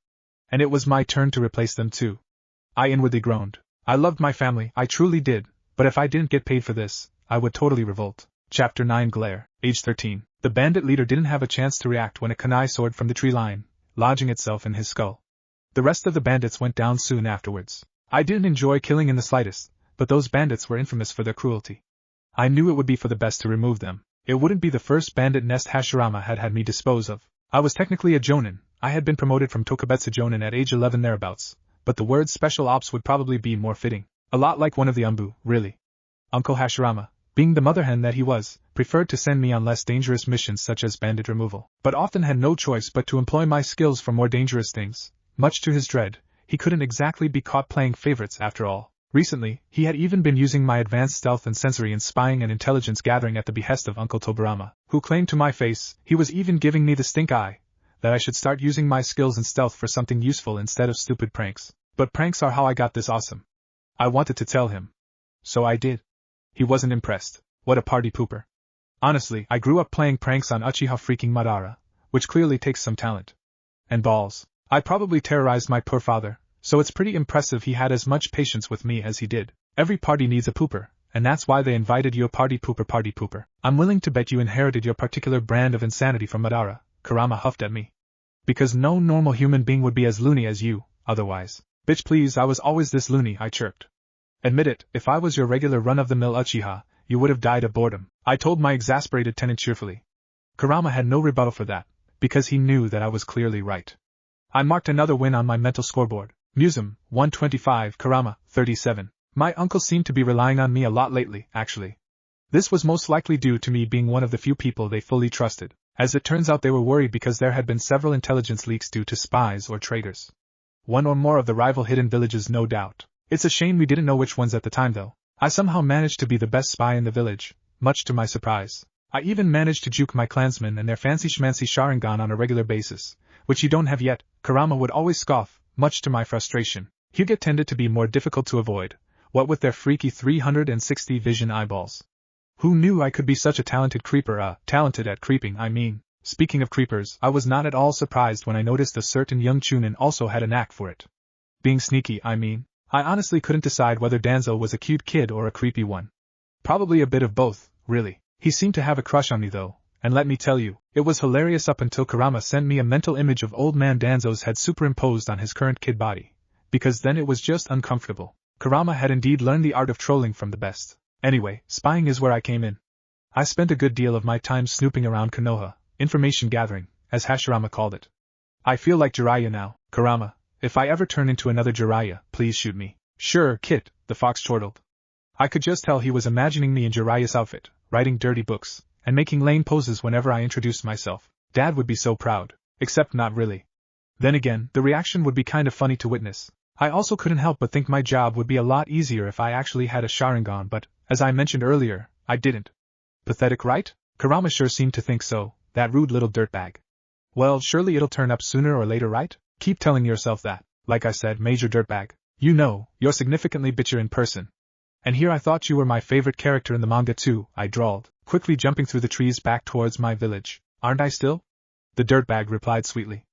And it was my turn to replace them too. I inwardly groaned. I loved my family, I truly did, but if I didn't get paid for this, I would totally revolt. Chapter 9 Glare, age 13. The bandit leader didn't have a chance to react when a kunai soared from the tree line, lodging itself in his skull. The rest of the bandits went down soon afterwards. I didn't enjoy killing in the slightest, but those bandits were infamous for their cruelty. I knew it would be for the best to remove them. It wouldn't be the first bandit nest Hashirama had me dispose of. I was technically a jonin, I had been promoted from Tokubetsu jonin at age 11 thereabouts, but the word special ops would probably be more fitting. A lot like one of the Umbu, really. Uncle Hashirama, being the mother hen that he was, preferred to send me on less dangerous missions such as bandit removal, but often had no choice but to employ my skills for more dangerous things. Much to his dread, he couldn't exactly be caught playing favorites after all. Recently, he had even been using my advanced stealth and sensory in spying and intelligence gathering at the behest of Uncle Tobarama, who claimed to my face, he was even giving me the stink eye, that I should start using my skills in stealth for something useful instead of stupid pranks. But pranks are how I got this awesome. I wanted to tell him. So I did. He wasn't impressed. What a party pooper. Honestly, I grew up playing pranks on Uchiha freaking Madara, which clearly takes some talent. And balls. I probably terrorized my poor father, so it's pretty impressive he had as much patience with me as he did. Every party needs a pooper, and that's why they invited you a party pooper. I'm willing to bet you inherited your particular brand of insanity from Madara, Kurama huffed at me. Because no normal human being would be as loony as you, otherwise. Bitch please, I was always this loony, I chirped. Admit it, if I was your regular run-of-the-mill Uchiha, you would have died of boredom, I told my exasperated tenant cheerfully. Kurama had no rebuttal for that, because he knew that I was clearly right. I marked another win on my mental scoreboard. Musum, 125, Kurama, 37. My uncle seemed to be relying on me a lot lately, actually. This was most likely due to me being one of the few people they fully trusted. As it turns out, they were worried because there had been several intelligence leaks due to spies or traitors. One or more of the rival hidden villages, no doubt. It's a shame we didn't know which ones at the time though. I somehow managed to be the best spy in the village, much to my surprise. I even managed to juke my clansmen and their fancy schmancy Sharingan on a regular basis, which you don't have yet, Kurama would always scoff, much to my frustration. Hyuga tended to be more difficult to avoid, what with their freaky 360 vision eyeballs. Who knew I could be such a talented creeper, talented at creeping, I mean. Speaking of creepers, I was not at all surprised when I noticed a certain young Chunin also had a knack for it. Being sneaky, I mean. I honestly couldn't decide whether Danzo was a cute kid or a creepy one. Probably a bit of both, really. He seemed to have a crush on me though, and let me tell you, it was hilarious up until Kurama sent me a mental image of old man Danzo's head superimposed on his current kid body. Because then it was just uncomfortable. Kurama had indeed learned the art of trolling from the best. Anyway, spying is where I came in. I spent a good deal of my time snooping around Konoha, information gathering, as Hashirama called it. I feel like Jiraiya now, Kurama. If I ever turn into another Jiraiya, please shoot me. Sure, Kit, the fox chortled. I could just tell he was imagining me in Jiraiya's outfit, writing dirty books, and making lame poses whenever I introduced myself. Dad would be so proud. Except not really. Then again, the reaction would be kind of funny to witness. I also couldn't help but think my job would be a lot easier if I actually had a Sharingan, but, as I mentioned earlier, I didn't. Pathetic, right? Kurama sure seemed to think so, that rude little dirtbag. Well, surely it'll turn up sooner or later, right? Keep telling yourself that. Like I said, major dirtbag. You know, you're significantly bitcher in person. And here I thought you were my favorite character in the manga too, I drawled, quickly jumping through the trees back towards my village. Aren't I still? The dirtbag replied sweetly.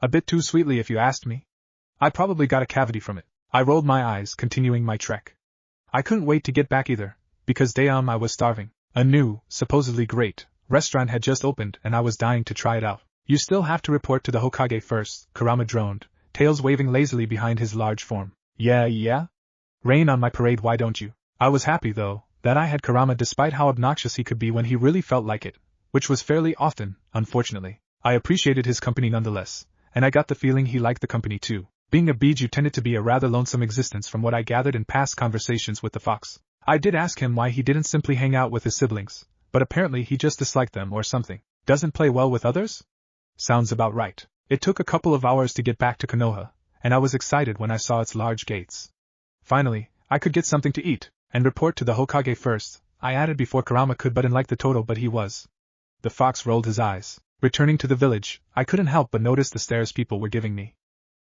A bit too sweetly if you asked me. I probably got a cavity from it. I rolled my eyes, continuing my trek. I couldn't wait to get back either, because damn I was starving. A new, supposedly great, restaurant had just opened and I was dying to try it out. You still have to report to the Hokage first, Kurama droned, tails waving lazily behind his large form. Yeah? Rain on my parade, why don't you? I was happy though, that I had Kurama despite how obnoxious he could be when he really felt like it, which was fairly often, unfortunately. I appreciated his company nonetheless, and I got the feeling he liked the company too. Being a Biju tended to be a rather lonesome existence from what I gathered in past conversations with the fox. I did ask him why he didn't simply hang out with his siblings, but apparently he just disliked them or something. Doesn't play well with others? Sounds about right. It took a couple of hours to get back to Konoha, and I was excited when I saw its large gates. Finally, I could get something to eat, and report to the Hokage first, I added before Kurama could button like the total, but he was. The fox rolled his eyes. Returning to the village, I couldn't help but notice the stares people were giving me.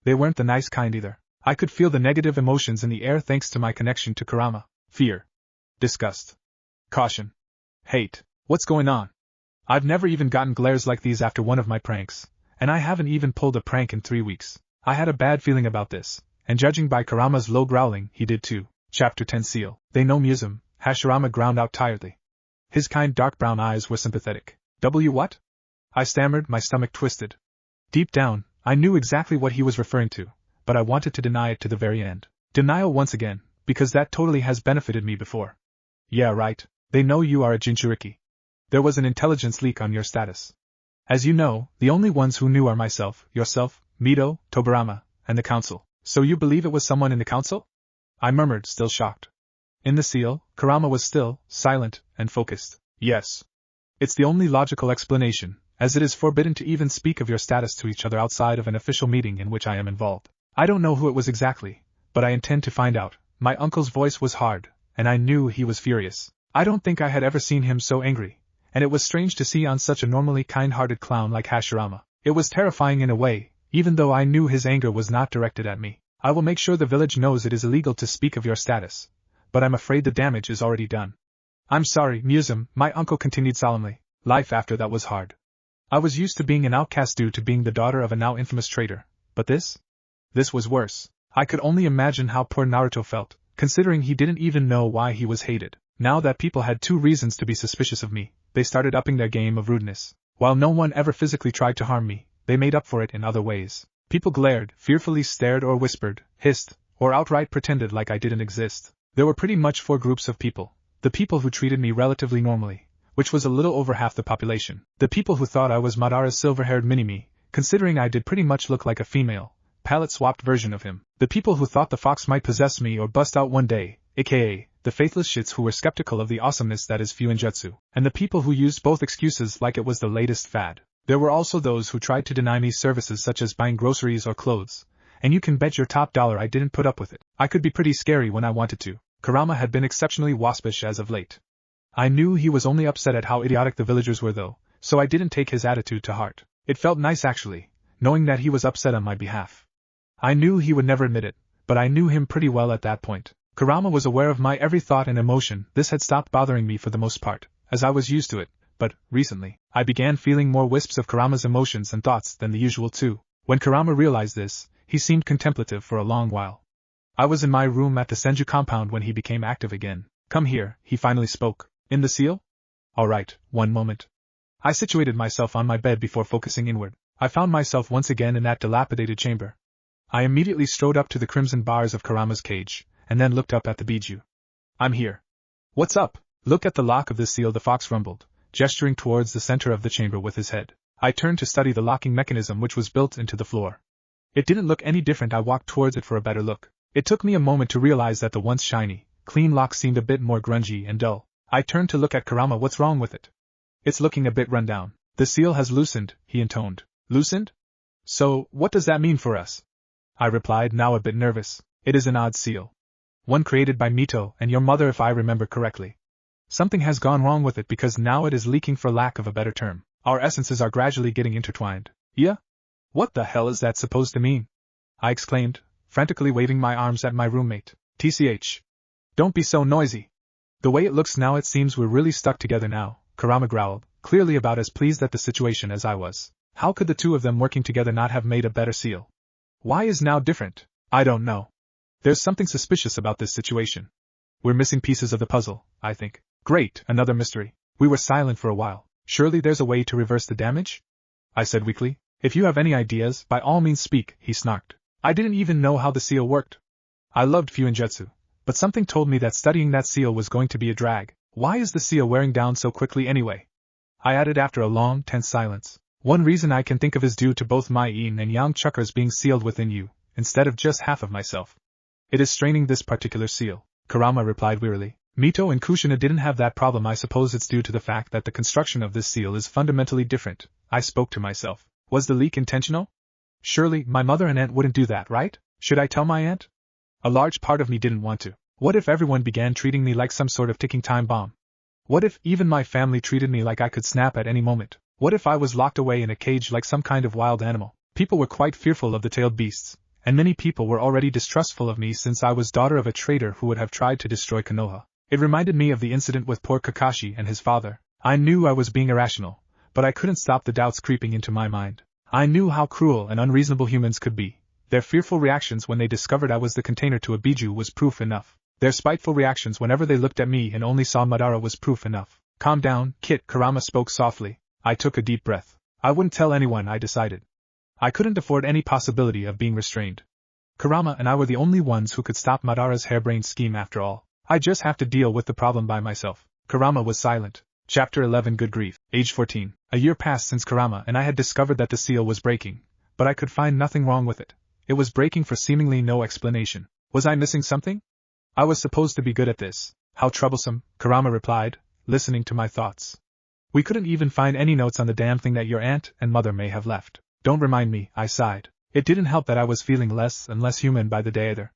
They weren't the nice kind either. I could feel the negative emotions in the air thanks to my connection to Kurama. Fear. Disgust. Caution. Hate. What's going on? I've never even gotten glares like these after one of my pranks, and I haven't even pulled a prank in 3 weeks. I had a bad feeling about this, and judging by Kurama's low growling, he did too. Chapter 10 Seal. They know Musum, Hashirama ground out tiredly. His kind dark brown eyes were sympathetic. What? I stammered, my stomach twisted. Deep down, I knew exactly what he was referring to, but I wanted to deny it to the very end. Denial once again, because that totally has benefited me before. Yeah, right. They know you are a Jinchuriki. There was an intelligence leak on your status. As you know, the only ones who knew are myself, yourself, Mito, Tobarama, and the council. So you believe it was someone in the council? I murmured, still shocked. In the seal, Kurama was still, silent, and focused. Yes. It's the only logical explanation, as it is forbidden to even speak of your status to each other outside of an official meeting in which I am involved. I don't know who it was exactly, but I intend to find out. My uncle's voice was hard, and I knew he was furious. I don't think I had ever seen him so angry, and it was strange to see on such a normally kind-hearted clown like Hashirama. It was terrifying in a way, even though I knew his anger was not directed at me. I will make sure the village knows it is illegal to speak of your status, but I'm afraid the damage is already done. I'm sorry, Musum, my uncle continued solemnly. Life after that was hard. I was used to being an outcast due to being the daughter of a now infamous traitor, but this? This was worse. I could only imagine how poor Naruto felt, considering he didn't even know why he was hated. Now that people had 2 reasons to be suspicious of me, they started upping their game of rudeness. While no one ever physically tried to harm me, they made up for it in other ways. People glared, fearfully stared or whispered, hissed, or outright pretended like I didn't exist. There were pretty much 4 groups of people. The people who treated me relatively normally, which was a little over half the population. The people who thought I was Madara's silver-haired mini-me, considering I did pretty much look like a female, palette-swapped version of him. The people who thought the fox might possess me or bust out one day, aka, the faithless shits who were skeptical of the awesomeness that is Fuinjutsu. And the people who used both excuses like it was the latest fad. There were also those who tried to deny me services such as buying groceries or clothes, and you can bet your top dollar I didn't put up with it. I could be pretty scary when I wanted to. Kurama had been exceptionally waspish as of late. I knew he was only upset at how idiotic the villagers were though, so I didn't take his attitude to heart. It felt nice actually, knowing that he was upset on my behalf. I knew he would never admit it, but I knew him pretty well at that point. Kurama was aware of my every thought and emotion. This had stopped bothering me for the most part, as I was used to it, but, recently, I began feeling more wisps of Kurama's emotions and thoughts than the usual too. When Kurama realized this, he seemed contemplative for a long while. I was in my room at the Senju compound when he became active again. Come here, he finally spoke. In the seal? Alright, one moment. I situated myself on my bed before focusing inward. I found myself once again in that dilapidated chamber. I immediately strode up to the crimson bars of Kurama's cage, and then looked up at the Biju. I'm here. What's up? Look at the lock of this seal, the fox rumbled, gesturing towards the center of the chamber with his head. I turned to study the locking mechanism which was built into the floor. It didn't look any different. I walked towards it for a better look. It took me a moment to realize that the once shiny, clean lock seemed a bit more grungy and dull. I turned to look at Kurama. What's wrong with it? It's looking a bit run down. The seal has loosened, he intoned. Loosened? So, what does that mean for us? I replied, now a bit nervous. It is an odd seal. One created by Mito and your mother if I remember correctly. Something has gone wrong with it because now it is leaking, for lack of a better term. Our essences are gradually getting intertwined. Yeah? What the hell is that supposed to mean? I exclaimed, frantically waving my arms at my roommate. TCH. Don't be so noisy. The way it looks now, it seems we're really stuck together now, Kurama growled, clearly about as pleased at the situation as I was. How could the two of them working together not have made a better seal? Why is now different? I don't know. There's something suspicious about this situation. We're missing pieces of the puzzle, I think. Great, another mystery. We were silent for a while. Surely there's a way to reverse the damage? I said weakly. If you have any ideas, by all means speak, he snarked. I didn't even know how the seal worked. I loved Fuinjutsu, but something told me that studying that seal was going to be a drag. Why is the seal wearing down so quickly anyway? I added after a long, tense silence. One reason I can think of is due to both my yin and yang chakras being sealed within you, instead of just half of myself. It is straining this particular seal, Kurama replied wearily. Mito and Kushina didn't have that problem. I suppose it's due to the fact that the construction of this seal is fundamentally different. I spoke to myself. Was the leak intentional? Surely, my mother and aunt wouldn't do that, right? Should I tell my aunt? A large part of me didn't want to. What if everyone began treating me like some sort of ticking time bomb? What if even my family treated me like I could snap at any moment? What if I was locked away in a cage like some kind of wild animal? People were quite fearful of the tailed beasts, and many people were already distrustful of me since I was daughter of a traitor who would have tried to destroy Konoha. It reminded me of the incident with poor Kakashi and his father. I knew I was being irrational, but I couldn't stop the doubts creeping into my mind. I knew how cruel and unreasonable humans could be. Their fearful reactions when they discovered I was the container to a Biju was proof enough. Their spiteful reactions whenever they looked at me and only saw Madara was proof enough. Calm down, Kit, Kurama spoke softly. I took a deep breath. I wouldn't tell anyone, I decided. I couldn't afford any possibility of being restrained. Kurama and I were the only ones who could stop Madara's harebrained scheme after all. I just have to deal with the problem by myself. Kurama was silent. Chapter 11. Good grief. Age 14. A year passed since Kurama and I had discovered that the seal was breaking, but I could find nothing wrong with it. It was breaking for seemingly no explanation. Was I missing something? I was supposed to be good at this. How troublesome, Kurama replied, listening to my thoughts. We couldn't even find any notes on the damn thing that your aunt and mother may have left. Don't remind me, I sighed. It didn't help that I was feeling less and less human by the day either.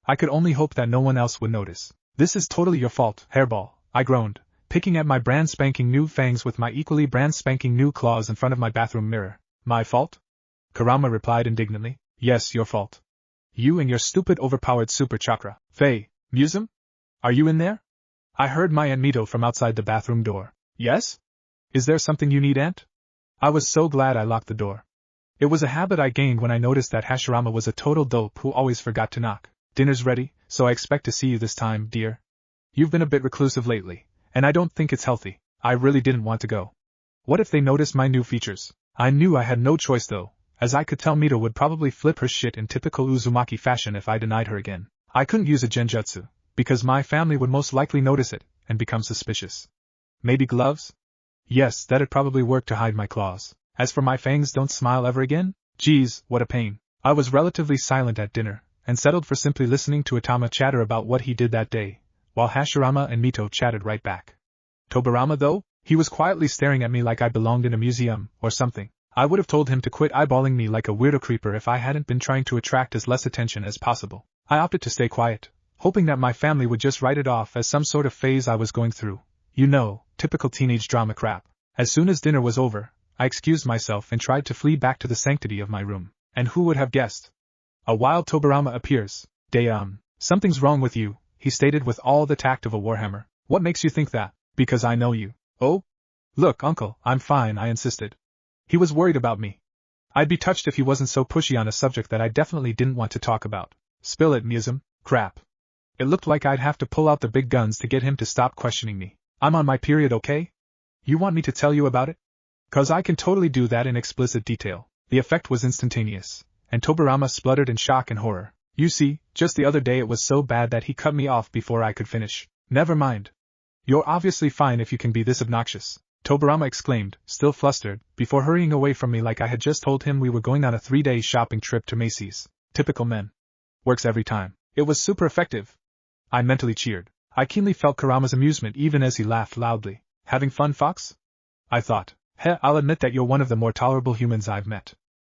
I could only hope that no one else would notice. This is totally your fault, hairball, I groaned, picking at my brand spanking new fangs with my equally brand spanking new claws in front of my bathroom mirror. My fault? Kurama replied indignantly. Yes, your fault. You and your stupid overpowered super chakra. Faye, Musum? Are you in there? I heard my Aunt Mito from outside the bathroom door. Yes? Is there something you need, Aunt? I was so glad I locked the door. It was a habit I gained when I noticed that Hashirama was a total dope who always forgot to knock. Dinner's ready, so I expect to see you this time, dear. You've been a bit reclusive lately, and I don't think it's healthy. I really didn't want to go. What if they noticed my new features? I knew I had no choice though, as I could tell Mito would probably flip her shit in typical Uzumaki fashion if I denied her again. I couldn't use a genjutsu, because my family would most likely notice it, and become suspicious. Maybe gloves? Yes, that'd probably work to hide my claws. As for my fangs, don't smile ever again? Geez, what a pain. I was relatively silent at dinner, and settled for simply listening to Itama chatter about what he did that day, while Hashirama and Mito chatted right back. Tobirama though? He was quietly staring at me like I belonged in a museum, or something. I would have told him to quit eyeballing me like a weirdo creeper if I hadn't been trying to attract as less attention as possible. I opted to stay quiet, hoping that my family would just write it off as some sort of phase I was going through. You know, typical teenage drama crap. As soon as dinner was over, I excused myself and tried to flee back to the sanctity of my room. And who would have guessed? A wild Tobirama appears. Something's wrong with you, he stated with all the tact of a warhammer. What makes you think that? Because I know you. Oh? Look, uncle, I'm fine, I insisted. He was worried about me. I'd be touched if he wasn't so pushy on a subject that I definitely didn't want to talk about. Spill it, Miasm. Crap. It looked like I'd have to pull out the big guns to get him to stop questioning me. I'm on my period, okay? You want me to tell you about it? 'Cause I can totally do that in explicit detail. The effect was instantaneous, and Tobirama spluttered in shock and horror. You see, just the other day it was so bad that he cut me off before I could finish. Never mind. You're obviously fine if you can be this obnoxious, Tobirama exclaimed, still flustered, before hurrying away from me like I had just told him we were going on a 3-day shopping trip to Macy's. Typical men. Works every time. It was super effective. I mentally cheered. I keenly felt Kurama's amusement even as he laughed loudly. Having fun, Fox? I thought. I'll admit that you're one of the more tolerable humans I've met.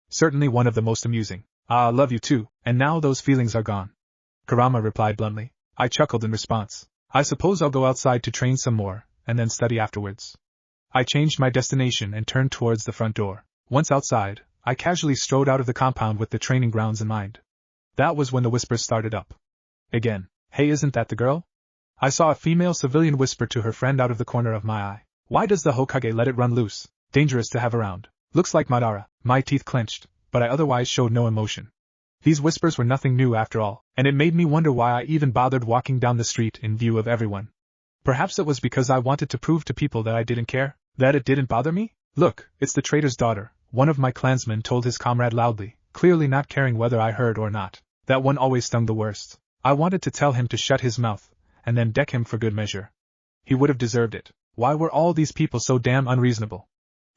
Certainly one of the most amusing. I love you too, and now those feelings are gone. Kurama replied bluntly. I chuckled in response. I suppose I'll go outside to train some more, and then study afterwards. I changed my destination and turned towards the front door. Once outside, I casually strode out of the compound with the training grounds in mind. That was when the whispers started up. Again. Hey, isn't that the girl? I saw a female civilian whisper to her friend out of the corner of my eye. Why does the Hokage let it run loose? Dangerous to have around. Looks like Madara. My teeth clenched, but I otherwise showed no emotion. These whispers were nothing new after all, and it made me wonder why I even bothered walking down the street in view of everyone. Perhaps it was because I wanted to prove to people that I didn't care, that it didn't bother me? Look, it's the traitor's daughter, one of my clansmen told his comrade loudly, clearly not caring whether I heard or not. That one always stung the worst. I wanted to tell him to shut his mouth, and then deck him for good measure. He would have deserved it. Why were all these people so damn unreasonable?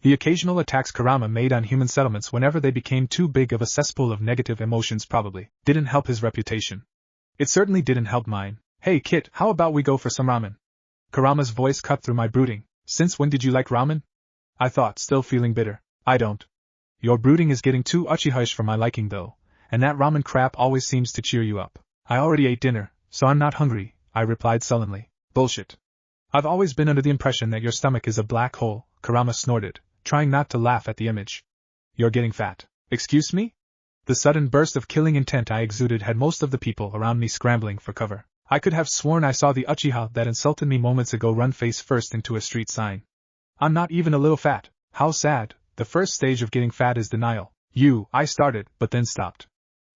The occasional attacks Kurama made on human settlements whenever they became too big of a cesspool of negative emotions probably didn't help his reputation. It certainly didn't help mine. Hey kid, how about we go for some ramen? Kurama's voice cut through my brooding. Since when did you like ramen? I thought, still feeling bitter. I don't. Your brooding is getting too uchihush for my liking though, and that ramen crap always seems to cheer you up. I already ate dinner, so I'm not hungry, I replied sullenly. Bullshit. I've always been under the impression that your stomach is a black hole, Kurama snorted, trying not to laugh at the image. You're getting fat. Excuse me? The sudden burst of killing intent I exuded had most of the people around me scrambling for cover. I could have sworn I saw the Uchiha that insulted me moments ago run face first into a street sign. I'm not even a little fat. How sad. The first stage of getting fat is denial. I started, but then stopped.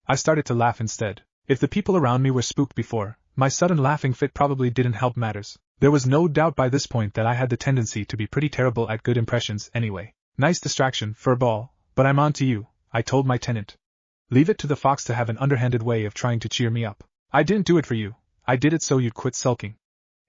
I started to laugh instead. If the people around me were spooked before, my sudden laughing fit probably didn't help matters. There was no doubt by this point that I had the tendency to be pretty terrible at good impressions anyway. Nice distraction, furball, but I'm on to you, I told my tenant. Leave it to the fox to have an underhanded way of trying to cheer me up. I didn't do it for you. I did it so you'd quit sulking.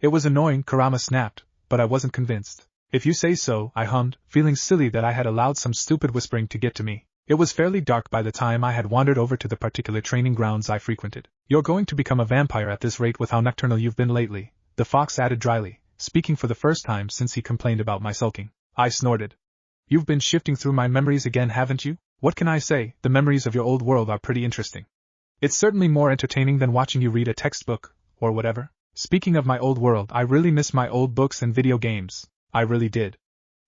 It was annoying, Kurama snapped, but I wasn't convinced. If you say so, I hummed, feeling silly that I had allowed some stupid whispering to get to me. It was fairly dark by the time I had wandered over to the particular training grounds I frequented. You're going to become a vampire at this rate with how nocturnal you've been lately, the fox added dryly, speaking for the first time since he complained about my sulking. I snorted. You've been shifting through my memories again, haven't you? What can I say, the memories of your old world are pretty interesting. It's certainly more entertaining than watching you read a textbook, or whatever. Speaking of my old world, I really miss my old books and video games. I really did.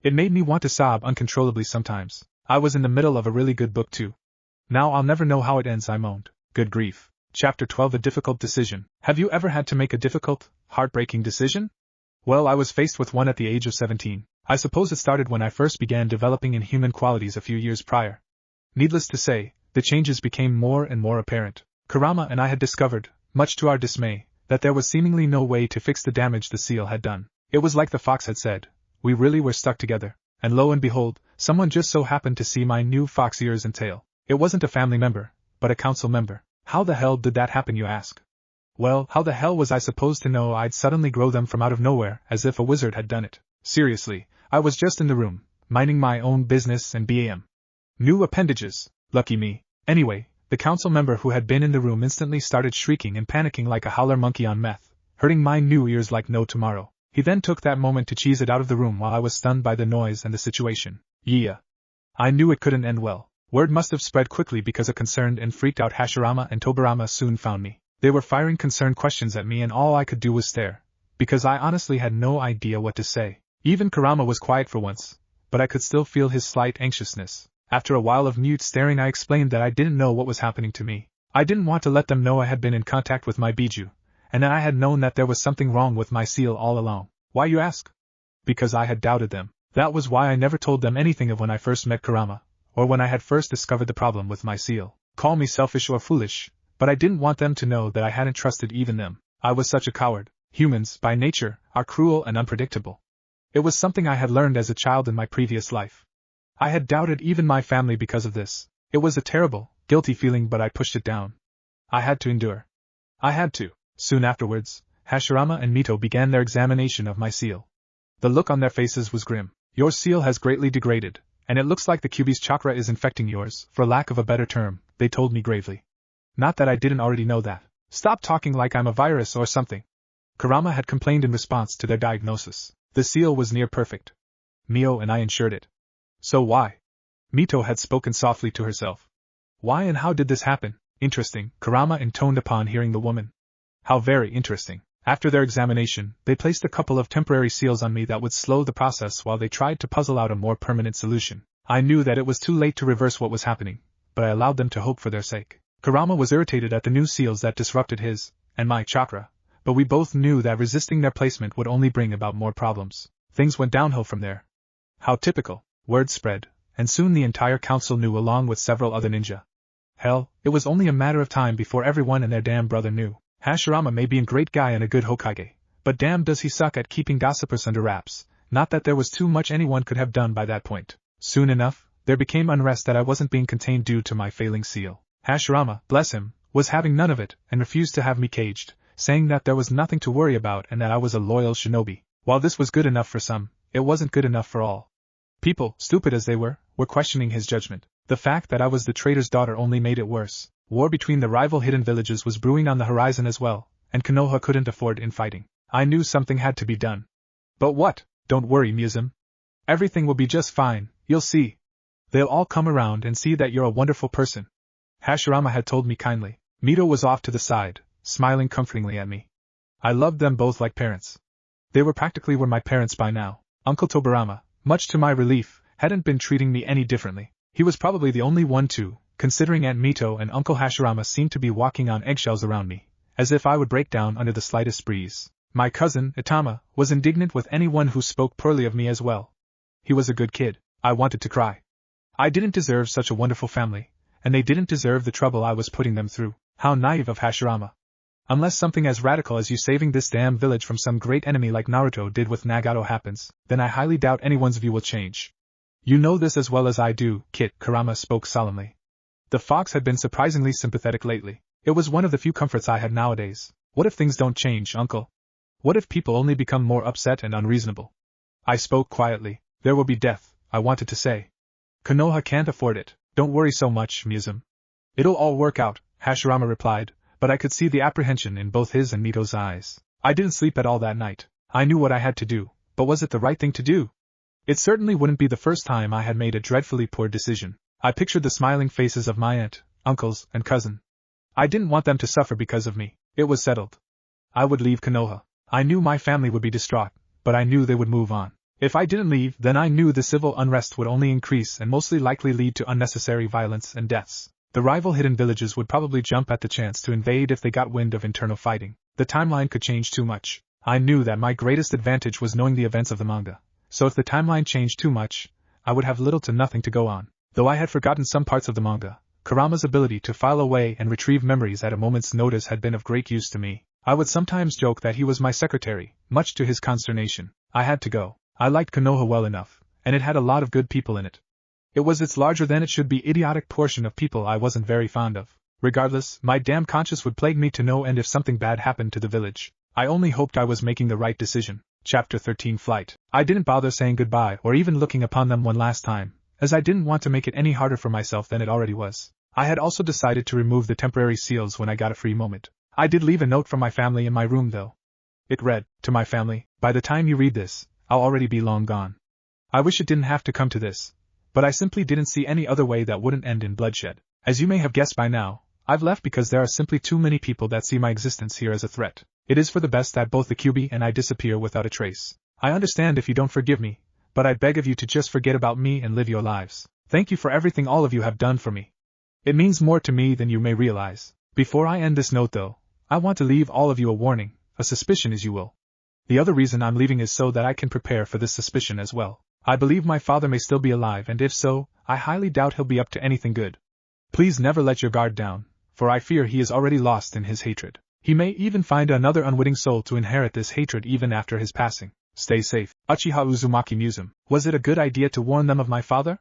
It made me want to sob uncontrollably sometimes. I was in the middle of a really good book too. Now I'll never know how it ends, I moaned. Good grief. Chapter 12, A Difficult Decision. Have you ever had to make a difficult, heartbreaking decision? Well, I was faced with one at the age of 17. I suppose it started when I first began developing inhuman qualities a few years prior. Needless to say, the changes became more and more apparent. Kurama and I had discovered, much to our dismay, that there was seemingly no way to fix the damage the seal had done. It was like the fox had said, we really were stuck together, and lo and behold, someone just so happened to see my new fox ears and tail. It wasn't a family member, but a council member. How the hell did that happen, you ask? Well, how the hell was I supposed to know I'd suddenly grow them from out of nowhere, as if a wizard had done it? Seriously, I was just in the room, minding my own business and bam. New appendages. Lucky me. Anyway, the council member who had been in the room instantly started shrieking and panicking like a howler monkey on meth, hurting my new ears like no tomorrow. He then took that moment to cheese it out of the room while I was stunned by the noise and the situation. Yeah. I knew it couldn't end well. Word must have spread quickly because a concerned and freaked out Hashirama and Tobirama soon found me. They were firing concerned questions at me and all I could do was stare, because I honestly had no idea what to say. Even Kurama was quiet for once, but I could still feel his slight anxiousness. After a while of mute staring I explained that I didn't know what was happening to me. I didn't want to let them know I had been in contact with my Biju, and that I had known that there was something wrong with my seal all along. Why, you ask? Because I had doubted them. That was why I never told them anything of when I first met Kurama, or when I had first discovered the problem with my seal. Call me selfish or foolish, but I didn't want them to know that I hadn't trusted even them. I was such a coward. Humans, by nature, are cruel and unpredictable. It was something I had learned as a child in my previous life. I had doubted even my family because of this. It was a terrible, guilty feeling, but I pushed it down. I had to endure. I had to. Soon afterwards, Hashirama and Mito began their examination of my seal. The look on their faces was grim. Your seal has greatly degraded, and it looks like the Kyuubi's chakra is infecting yours, for lack of a better term, they told me gravely. Not that I didn't already know that. Stop talking like I'm a virus or something. Kurama had complained in response to their diagnosis. The seal was near perfect. Mio and I ensured it. So why? Mito had spoken softly to herself. Why and how did this happen? Interesting, Kurama intoned upon hearing the woman. How very interesting. After their examination, they placed a couple of temporary seals on me that would slow the process while they tried to puzzle out a more permanent solution. I knew that it was too late to reverse what was happening, but I allowed them to hope for their sake. Kurama was irritated at the new seals that disrupted his, and my chakra, but we both knew that resisting their placement would only bring about more problems. Things went downhill from there. How typical. Word spread, and soon the entire council knew along with several other ninja. Hell, it was only a matter of time before everyone and their damn brother knew. Hashirama may be a great guy and a good Hokage, but damn does he suck at keeping gossipers under wraps. Not that there was too much anyone could have done by that point. Soon enough, there became unrest that I wasn't being contained due to my failing seal. Hashirama, bless him, was having none of it and refused to have me caged, saying that there was nothing to worry about and that I was a loyal shinobi. While this was good enough for some, it wasn't good enough for all. People, stupid as they were questioning his judgment. The fact that I was the traitor's daughter only made it worse. War between the rival hidden villages was brewing on the horizon as well, and Konoha couldn't afford infighting. I knew something had to be done. But what? Don't worry, Muzum. Everything will be just fine, you'll see. They'll all come around and see that you're a wonderful person. Hashirama had told me kindly. Mito was off to the side, smiling comfortingly at me. I loved them both like parents. They were practically my parents by now. Uncle Tobarama, much to my relief, hadn't been treating me any differently. He was probably the only one to, considering Aunt Mito and Uncle Hashirama seemed to be walking on eggshells around me, as if I would break down under the slightest breeze. My cousin, Itama, was indignant with anyone who spoke poorly of me as well. He was a good kid. I wanted to cry. I didn't deserve such a wonderful family, and they didn't deserve the trouble I was putting them through. How naive of Hashirama. Unless something as radical as you saving this damn village from some great enemy like Naruto did with Nagato happens, then I highly doubt anyone's view will change. You know this as well as I do, Kit, Kurama spoke solemnly. The fox had been surprisingly sympathetic lately. It was one of the few comforts I had nowadays. What if things don't change, uncle? What if people only become more upset and unreasonable? I spoke quietly. There will be death, I wanted to say. Konoha can't afford it. Don't worry so much, Muzum. It'll all work out, Hashirama replied, but I could see the apprehension in both his and Mito's eyes. I didn't sleep at all that night. I knew what I had to do, but was it the right thing to do? It certainly wouldn't be the first time I had made a dreadfully poor decision. I pictured the smiling faces of my aunt, uncles, and cousin. I didn't want them to suffer because of me. It was settled. I would leave Konoha. I knew my family would be distraught, but I knew they would move on. If I didn't leave, then I knew the civil unrest would only increase and mostly likely lead to unnecessary violence and deaths. The rival hidden villages would probably jump at the chance to invade if they got wind of internal fighting. The timeline could change too much. I knew that my greatest advantage was knowing the events of the manga. So if the timeline changed too much, I would have little to nothing to go on. Though I had forgotten some parts of the manga, Kurama's ability to file away and retrieve memories at a moment's notice had been of great use to me. I would sometimes joke that he was my secretary, much to his consternation. I had to go. I liked Konoha well enough, and it had a lot of good people in it. It was its larger than it should be idiotic portion of people I wasn't very fond of. Regardless, my damn conscience would plague me to no end if something bad happened to the village. I only hoped I was making the right decision. Chapter 13 Flight. I didn't bother saying goodbye or even looking upon them one last time, as I didn't want to make it any harder for myself than it already was. I had also decided to remove the temporary seals when I got a free moment. I did leave a note from my family in my room though. It read, "To my family, by the time you read this, I'll already be long gone. I wish it didn't have to come to this, but I simply didn't see any other way that wouldn't end in bloodshed. As you may have guessed by now, I've left because there are simply too many people that see my existence here as a threat. It is for the best that both the Kyuubi and I disappear without a trace. I understand if you don't forgive me, but I beg of you to just forget about me and live your lives. Thank you for everything all of you have done for me. It means more to me than you may realize. Before I end this note though, I want to leave all of you a warning, a suspicion as you will. The other reason I'm leaving is so that I can prepare for this suspicion as well. I believe my father may still be alive, and if so, I highly doubt he'll be up to anything good. Please never let your guard down, for I fear he is already lost in his hatred. He may even find another unwitting soul to inherit this hatred even after his passing. Stay safe. Uchiha Uzumaki mused him. Was it a good idea to warn them of my father?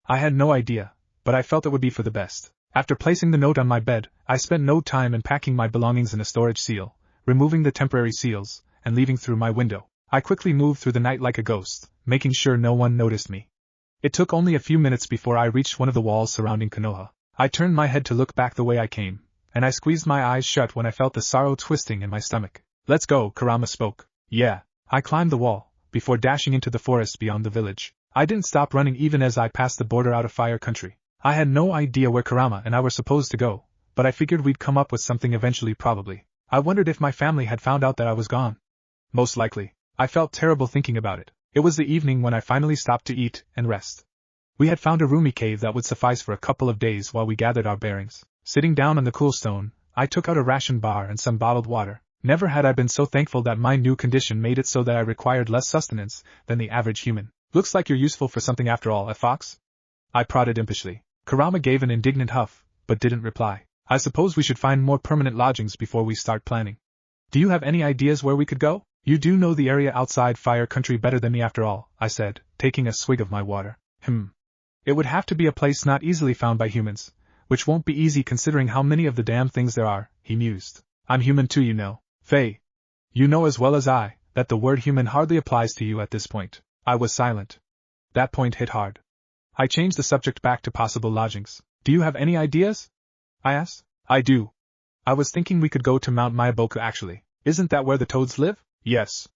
I had no idea, but I felt it would be for the best. After placing the note on my bed, I spent no time in packing my belongings in a storage seal, removing the temporary seals, and leaving through my window. I quickly moved through the night like a ghost, making sure no one noticed me. It took only a few minutes before I reached one of the walls surrounding Konoha. I turned my head to look back the way I came, and I squeezed my eyes shut when I felt the sorrow twisting in my stomach. Let's go, Kurama spoke. Yeah. I climbed the wall, before dashing into the forest beyond the village. I didn't stop running even as I passed the border out of Fire Country. I had no idea where Kurama and I were supposed to go, but I figured we'd come up with something eventually probably. I wondered if my family had found out that I was gone. Most likely. I felt terrible thinking about it. It was the evening when I finally stopped to eat and rest. We had found a roomy cave that would suffice for a couple of days while we gathered our bearings. Sitting down on the cool stone, I took out a ration bar and some bottled water. Never had I been so thankful that my new condition made it so that I required less sustenance than the average human. Looks like you're useful for something after all, Fox? I prodded impishly. Kurama gave an indignant huff, but didn't reply. I suppose we should find more permanent lodgings before we start planning. Do you have any ideas where we could go? You do know the area outside Fire Country better than me after all, I said, taking a swig of my water. It would have to be a place not easily found by humans, which won't be easy considering how many of the damn things there are, he mused. I'm human too, you know. Faye. You know as well as I, that the word human hardly applies to you at this point. I was silent. That point hit hard. I changed the subject back to possible lodgings. Do you have any ideas? I asked. I do. I was thinking we could go to Mount Myaboku actually. Isn't that where the toads live? Yes.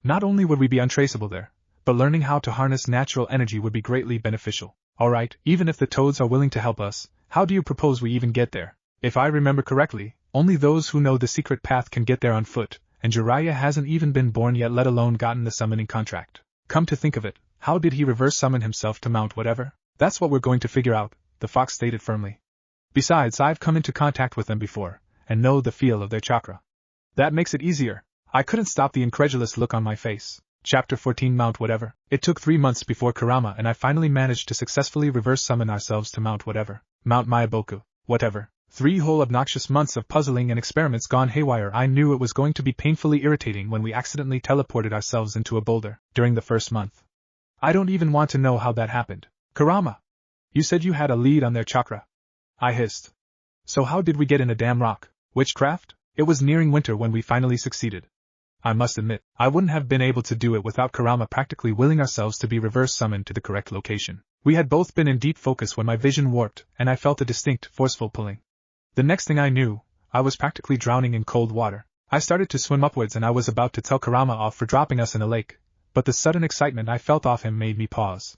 Not only would we be untraceable there, but learning how to harness natural energy would be greatly beneficial. Alright, even if the toads are willing to help us, how do you propose we even get there? If I remember correctly, only those who know the secret path can get there on foot, and Jiraiya hasn't even been born yet, let alone gotten the summoning contract. Come to think of it, how did he reverse summon himself to mount whatever? That's what we're going to figure out, the fox stated firmly. Besides, I've come into contact with them before, and know the feel of their chakra. That makes it easier. I couldn't stop the incredulous look on my face. Chapter 14 Mount Whatever. It took 3 months before Kurama and I finally managed to successfully reverse summon ourselves to Mount Whatever. Mount Myaboku. Whatever. 3 whole obnoxious months of puzzling and experiments gone haywire. I knew it was going to be painfully irritating when we accidentally teleported ourselves into a boulder during the first month. I don't even want to know how that happened. Kurama! You said you had a lead on their chakra. I hissed. So how did we get in a damn rock? Witchcraft? It was nearing winter when we finally succeeded. I must admit, I wouldn't have been able to do it without Kurama practically willing ourselves to be reverse summoned to the correct location. We had both been in deep focus when my vision warped, and I felt a distinct, forceful pulling. The next thing I knew, I was practically drowning in cold water. I started to swim upwards and I was about to tell Kurama off for dropping us in a lake, but the sudden excitement I felt off him made me pause.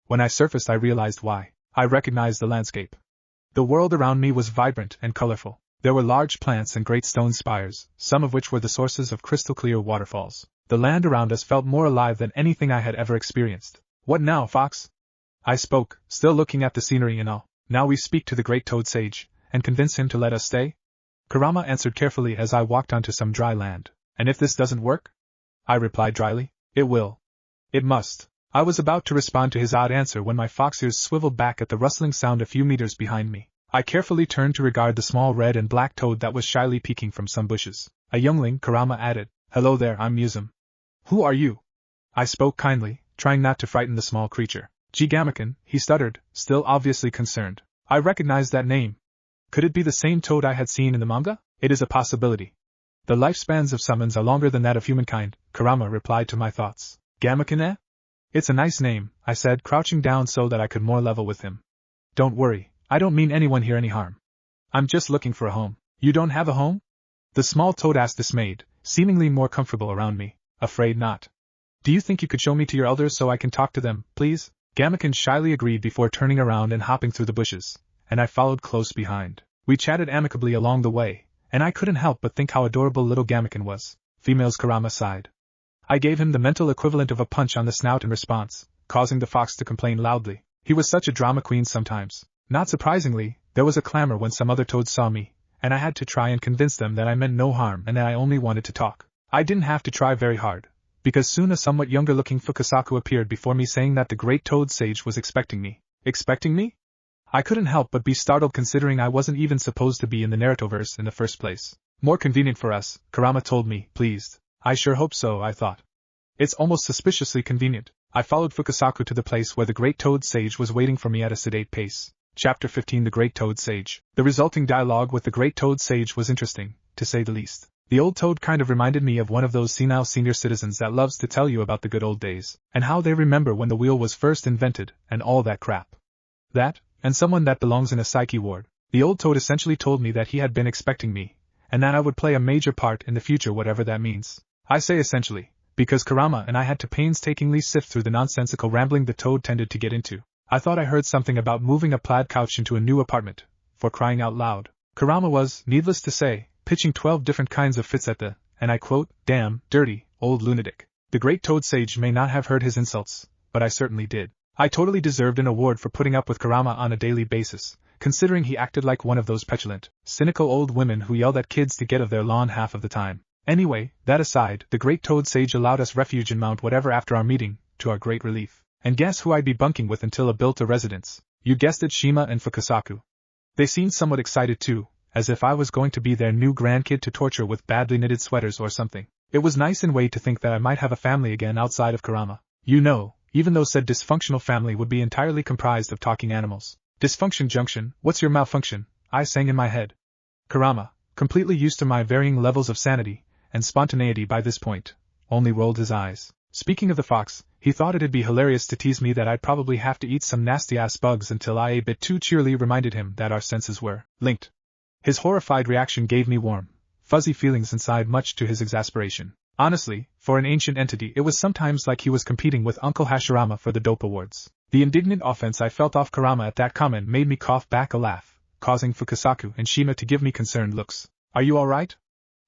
When I surfaced I realized why. I recognized the landscape. The world around me was vibrant and colorful. There were large plants and great stone spires, some of which were the sources of crystal-clear waterfalls. The land around us felt more alive than anything I had ever experienced. What now, Fox? I spoke, still looking at the scenery in awe. Now we speak to the great toad sage, and convince him to let us stay? Kurama answered carefully as I walked onto some dry land. And if this doesn't work? I replied dryly. It will. It must. I was about to respond to his odd answer when my fox ears swiveled back at the rustling sound a few meters behind me. I carefully turned to regard the small red and black toad that was shyly peeking from some bushes. A youngling, Kurama added. Hello there, I'm Musum. Who are you? I spoke kindly, trying not to frighten the small creature. Gigamican, he stuttered, still obviously concerned. I recognized that name. Could it be the same toad I had seen in the manga? It is a possibility. The lifespans of summons are longer than that of humankind, Kurama replied to my thoughts. Gamakan, eh? It's a nice name, I said, crouching down so that I could more level with him. Don't worry, I don't mean anyone here any harm. I'm just looking for a home. You don't have a home? The small toad asked dismayed, seemingly more comfortable around me. Afraid not. Do you think you could show me to your elders so I can talk to them, please? Gamakan shyly agreed before turning around and hopping through the bushes, and I followed close behind. We chatted amicably along the way, and I couldn't help but think how adorable little Gamakan was. Females, Kurama sighed. I gave him the mental equivalent of a punch on the snout in response, causing the fox to complain loudly. He was such a drama queen sometimes. Not surprisingly, there was a clamor when some other toads saw me, and I had to try and convince them that I meant no harm and that I only wanted to talk. I didn't have to try very hard, because soon a somewhat younger-looking Fukasaku appeared before me saying that the Great Toad Sage was expecting me. Expecting me? I couldn't help but be startled considering I wasn't even supposed to be in the Narutoverse in the first place. More convenient for us, Kurama told me, pleased. I sure hope so, I thought. It's almost suspiciously convenient. I followed Fukasaku to the place where the Great Toad Sage was waiting for me at a sedate pace. Chapter 15 The Great Toad Sage. The resulting dialogue with the Great Toad Sage was interesting, to say the least. The old toad kind of reminded me of one of those senile senior citizens that loves to tell you about the good old days, and how they remember when the wheel was first invented, and all that crap. That, and someone that belongs in a psyche ward. The old toad essentially told me that he had been expecting me, and that I would play a major part in the future, whatever that means. I say essentially, because Kurama and I had to painstakingly sift through the nonsensical rambling the toad tended to get into. I thought I heard something about moving a plaid couch into a new apartment, for crying out loud. Kurama was, needless to say, pitching 12 different kinds of fits at the, and I quote, damn, dirty, old lunatic. The Great Toad Sage may not have heard his insults, but I certainly did. I totally deserved an award for putting up with Kurama on a daily basis, considering he acted like one of those petulant, cynical old women who yelled at kids to get off their lawn half of the time. Anyway, that aside, the Great Toad Sage allowed us refuge in Mount Whatever after our meeting, to our great relief. And guess who I'd be bunking with until I built a residence? You guessed it, Shima and Fukasaku. They seemed somewhat excited too, as if I was going to be their new grandkid to torture with badly knitted sweaters or something. It was nice in a way to think that I might have a family again outside of Kurama. You know, even though said dysfunctional family would be entirely comprised of talking animals. Dysfunction junction, what's your malfunction? I sang in my head. Kurama, completely used to my varying levels of sanity and spontaneity by this point, only rolled his eyes. Speaking of the fox, he thought it'd be hilarious to tease me that I'd probably have to eat some nasty-ass bugs until I a bit too cheerily reminded him that our senses were linked. His horrified reaction gave me warm, fuzzy feelings inside, much to his exasperation. Honestly, for an ancient entity it was sometimes like he was competing with Uncle Hashirama for the dope awards. The indignant offense I felt off Kurama at that comment made me cough back a laugh, causing Fukasaku and Shima to give me concerned looks. Are you alright?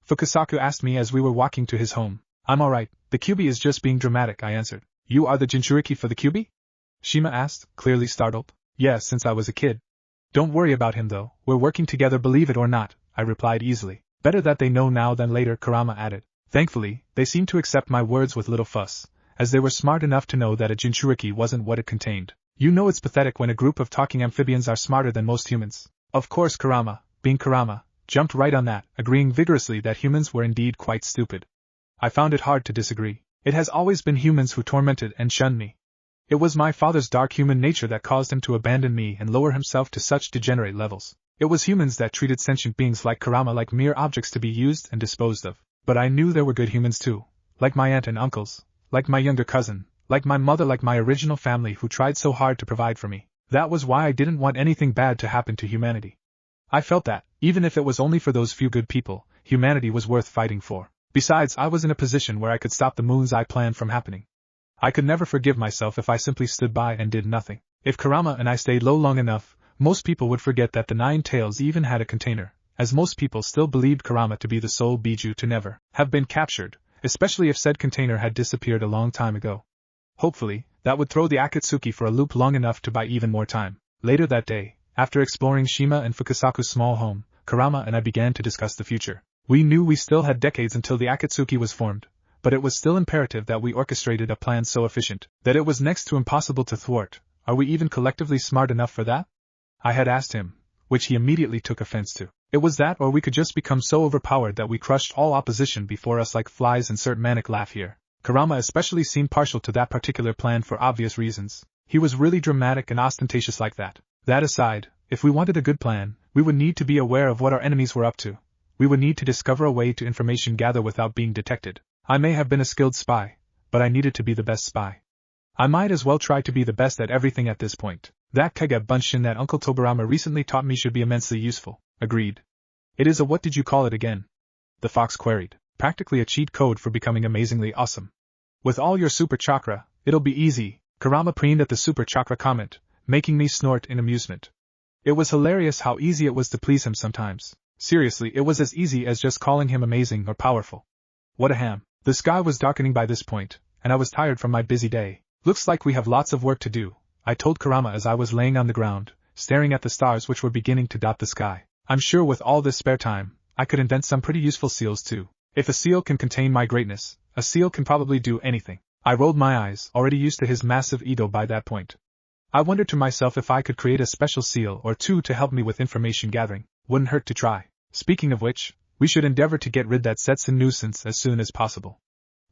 Fukasaku asked me as we were walking to his home. I'm alright, the Kyuubi is just being dramatic, I answered. You are the Jinchuriki for the Kyuubi? Shima asked, clearly startled. Yes, since I was a kid. Don't worry about him though, we're working together, believe it or not, I replied easily. Better that they know now than later, Kurama added. Thankfully, they seemed to accept my words with little fuss, as they were smart enough to know that a Jinchuriki wasn't what it contained. You know it's pathetic when a group of talking amphibians are smarter than most humans. Of course Kurama, being Kurama, jumped right on that, agreeing vigorously that humans were indeed quite stupid. I found it hard to disagree. It has always been humans who tormented and shunned me. It was my father's dark human nature that caused him to abandon me and lower himself to such degenerate levels. It was humans that treated sentient beings like Kurama like mere objects to be used and disposed of. But I knew there were good humans too, like my aunt and uncles, like my younger cousin, like my mother, like my original family who tried so hard to provide for me. That was why I didn't want anything bad to happen to humanity. I felt that, even if it was only for those few good people, humanity was worth fighting for. Besides, I was in a position where I could stop the moons I planned from happening. I could never forgive myself if I simply stood by and did nothing. If Kurama and I stayed low long enough, most people would forget that the Nine Tails even had a container, as most people still believed Kurama to be the sole Biju to never have been captured, especially if said container had disappeared a long time ago. Hopefully, that would throw the Akatsuki for a loop long enough to buy even more time. Later that day, after exploring Shima and Fukasaku's small home, Kurama and I began to discuss the future. We knew we still had decades until the Akatsuki was formed, but it was still imperative that we orchestrated a plan so efficient that it was next to impossible to thwart. Are we even collectively smart enough for that? I had asked him, which he immediately took offense to. It was that, or we could just become so overpowered that we crushed all opposition before us like flies. Insert manic laugh here. Kurama especially seemed partial to that particular plan for obvious reasons. He was really dramatic and ostentatious like that. That aside, if we wanted a good plan, we would need to be aware of what our enemies were up to. We would need to discover a way to information gather without being detected. I may have been a skilled spy, but I needed to be the best spy. I might as well try to be the best at everything at this point. That Kage Bunshin that Uncle Tobarama recently taught me should be immensely useful. Agreed. It is a what did you call it again? The fox queried. Practically a cheat code for becoming amazingly awesome. With all your super chakra, it'll be easy, Kurama preened at the super chakra comment, making me snort in amusement. It was hilarious how easy it was to please him sometimes. Seriously, it was as easy as just calling him amazing or powerful. What a ham. The sky was darkening by this point, and I was tired from my busy day. Looks like we have lots of work to do, I told Kurama as I was laying on the ground, staring at the stars which were beginning to dot the sky. I'm sure with all this spare time, I could invent some pretty useful seals too. If a seal can contain my greatness, a seal can probably do anything. I rolled my eyes, already used to his massive ego by that point. I wondered to myself if I could create a special seal or two to help me with information gathering. Wouldn't hurt to try. Speaking of which, we should endeavor to get rid that Setsun nuisance as soon as possible.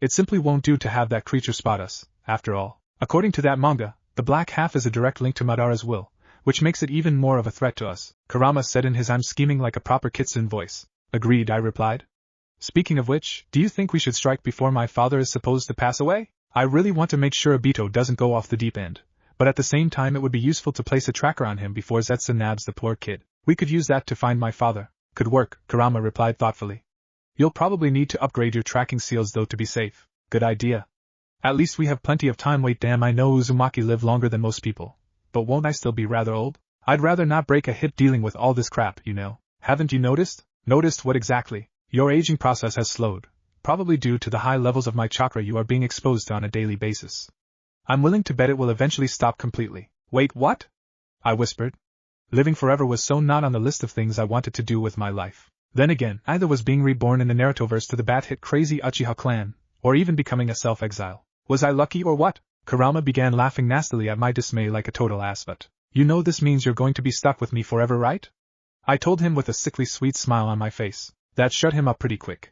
It simply won't do to have that creature spot us, after all. According to that manga, the black half is a direct link to Madara's will, which makes it even more of a threat to us, Kurama said in his I'm scheming like a proper kitsune voice. Agreed, I replied. Speaking of which, do you think we should strike before my father is supposed to pass away? I really want to make sure Obito doesn't go off the deep end, but at the same time it would be useful to place a tracker on him before Zetsu nabs the poor kid. We could use that to find my father. Could work, Kurama replied thoughtfully. You'll probably need to upgrade your tracking seals though to be safe. Good idea. At least we have plenty of time. Wait, damn, I know Uzumaki live longer than most people, but won't I still be rather old? I'd rather not break a hip dealing with all this crap, you know. Haven't you noticed? Noticed what exactly? Your aging process has slowed, probably due to the high levels of my chakra you are being exposed to on a daily basis. I'm willing to bet it will eventually stop completely. Wait, what? I whispered. Living forever was so not on the list of things I wanted to do with my life. Then again, either was being reborn in the Narutoverse to the bat-hit crazy Uchiha clan, or even becoming a self-exile. Was I lucky or what? Kurama began laughing nastily at my dismay like a total ass. But you know this means you're going to be stuck with me forever, right? I told him with a sickly sweet smile on my face. That shut him up pretty quick.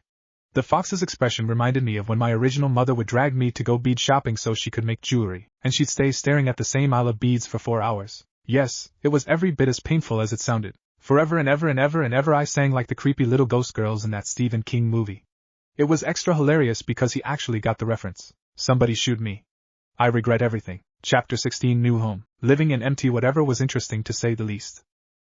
The fox's expression reminded me of when my original mother would drag me to go bead shopping so she could make jewelry, and she'd stay staring at the same aisle of beads for 4 hours. Yes, it was every bit as painful as it sounded. Forever and ever and ever and ever I sang like the creepy little ghost girls in that Stephen King movie. It was extra hilarious because he actually got the reference. Somebody shoot me. I regret everything. Chapter 16 New Home. Living in MT whatever was interesting to say the least.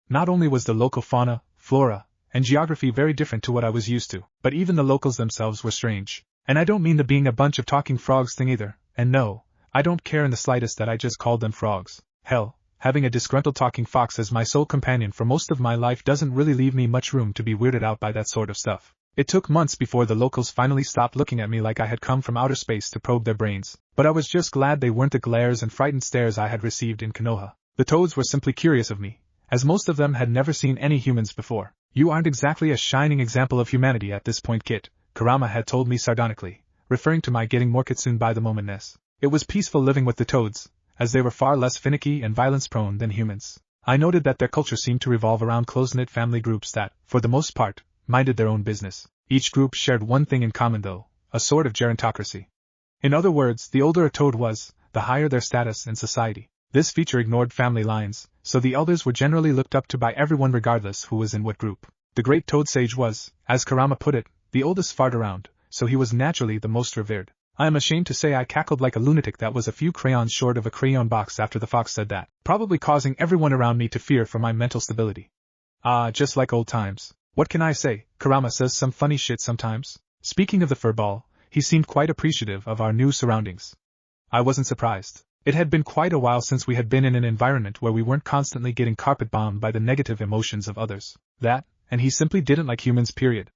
Not only was the local fauna, flora, and geography very different to what I was used to, but even the locals themselves were strange. And I don't mean the being a bunch of talking frogs thing either, and no, I don't care in the slightest that I just called them frogs. Hell, having a disgruntled talking fox as my sole companion for most of my life doesn't really leave me much room to be weirded out by that sort of stuff. It took months before the locals finally stopped looking at me like I had come from outer space to probe their brains, but I was just glad they weren't the glares and frightened stares I had received in Konoha. The toads were simply curious of me, as most of them had never seen any humans before. You aren't exactly a shining example of humanity at this point, Kit, Kurama had told me sardonically, referring to my getting more kitsune by the momentness. It was peaceful living with the toads, as they were far less finicky and violence-prone than humans. I noted that their culture seemed to revolve around close-knit family groups that, for the most part, minded their own business. Each group shared one thing in common though, a sort of gerontocracy. In other words, the older a toad was, the higher their status in society. This feature ignored family lines, so the elders were generally looked up to by everyone regardless who was in what group. The great toad sage was, as Kurama put it, the oldest fart around, so he was naturally the most revered. I am ashamed to say I cackled like a lunatic that was a few crayons short of a crayon box after the fox said that, probably causing everyone around me to fear for my mental stability. Ah, just like old times. What can I say? Kurama says some funny shit sometimes. Speaking of the furball, he seemed quite appreciative of our new surroundings. I wasn't surprised. It had been quite a while since we had been in an environment where we weren't constantly getting carpet-bombed by the negative emotions of others. That, and he simply didn't like humans, period.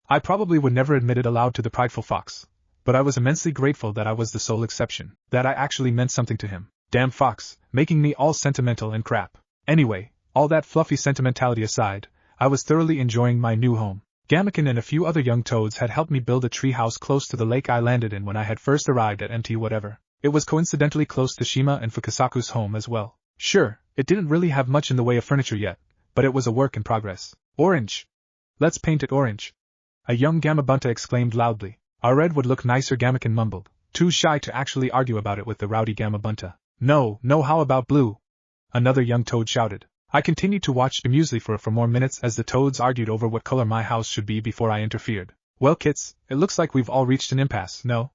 I probably would never admit it aloud to the prideful fox, but I was immensely grateful that I was the sole exception, that I actually meant something to him. Damn fox, making me all sentimental and crap. Anyway, all that fluffy sentimentality aside, I was thoroughly enjoying my new home. Gamaken and a few other young toads had helped me build a tree house close to the lake I landed in when I had first arrived at MT whatever. It was coincidentally close to Shima and Fukasaku's home as well. Sure, it didn't really have much in the way of furniture yet, but it was a work in progress. Orange! Let's paint it orange! A young Gamabunta exclaimed loudly. Our red would look nicer, Gamaken mumbled, too shy to actually argue about it with the rowdy Gamabunta. No, how about blue? Another young toad shouted. I continued to watch amusedly for more minutes as the toads argued over what color my house should be before I interfered. Well, kits, it looks like we've all reached an impasse, no?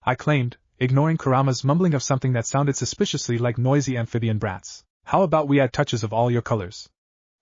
I claimed, ignoring Kurama's mumbling of something that sounded suspiciously like noisy amphibian brats. How about we add touches of all your colors?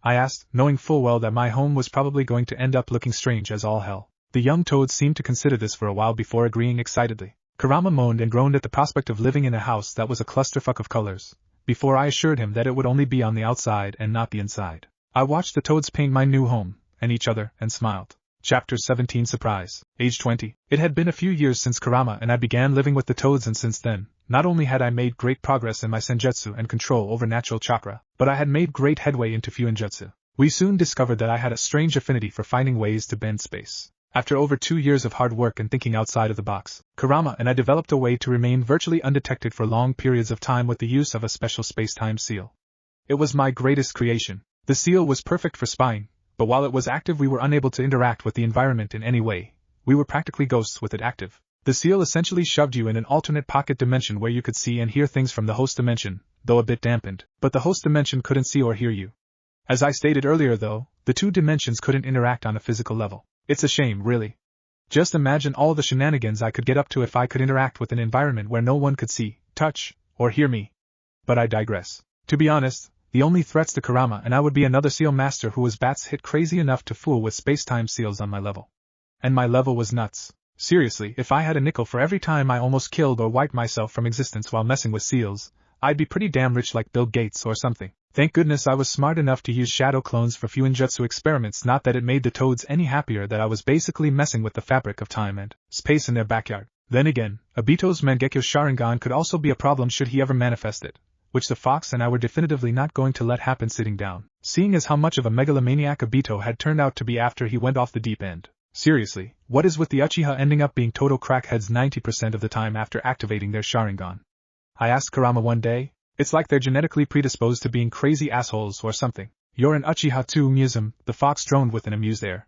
I asked, knowing full well that my home was probably going to end up looking strange as all hell. The young toads seemed to consider this for a while before agreeing excitedly. Kurama moaned and groaned at the prospect of living in a house that was a clusterfuck of colors, before I assured him that it would only be on the outside and not the inside. I watched the toads paint my new home, and each other, and smiled. Chapter 17 Surprise. Age 20. It had been a few years since Kurama and I began living with the toads, and since then, not only had I made great progress in my senjutsu and control over natural chakra, but I had made great headway into fuinjutsu. We soon discovered that I had a strange affinity for finding ways to bend space. After over 2 years of hard work and thinking outside of the box, Kurama and I developed a way to remain virtually undetected for long periods of time with the use of a special space-time seal. It was my greatest creation. The seal was perfect for spying, but while it was active we were unable to interact with the environment in any way. We were practically ghosts with it active. The seal essentially shoved you in an alternate pocket dimension where you could see and hear things from the host dimension, though a bit dampened, but the host dimension couldn't see or hear you. As I stated earlier though, the two dimensions couldn't interact on a physical level. It's a shame, really. Just imagine all the shenanigans I could get up to if I could interact with an environment where no one could see, touch, or hear me. But I digress. To be honest, the only threats to Kurama and I would be another seal master who was bats hit crazy enough to fool with space-time seals on my level. And my level was nuts. Seriously, if I had a nickel for every time I almost killed or wiped myself from existence while messing with seals, I'd be pretty damn rich like Bill Gates or something. Thank goodness I was smart enough to use shadow clones for Fuinjutsu experiments, not that it made the toads any happier that I was basically messing with the fabric of time and space in their backyard. Then again, Obito's Mangekyo Sharingan could also be a problem should he ever manifest it, which the fox and I were definitively not going to let happen sitting down, seeing as how much of a megalomaniac Obito had turned out to be after he went off the deep end. Seriously, what is with the Uchiha ending up being total crackheads 90% of the time after activating their Sharingan? I asked Kurama one day. It's like they're genetically predisposed to being crazy assholes or something. You're an Uchiha too, Musum, the fox droned with an amused air.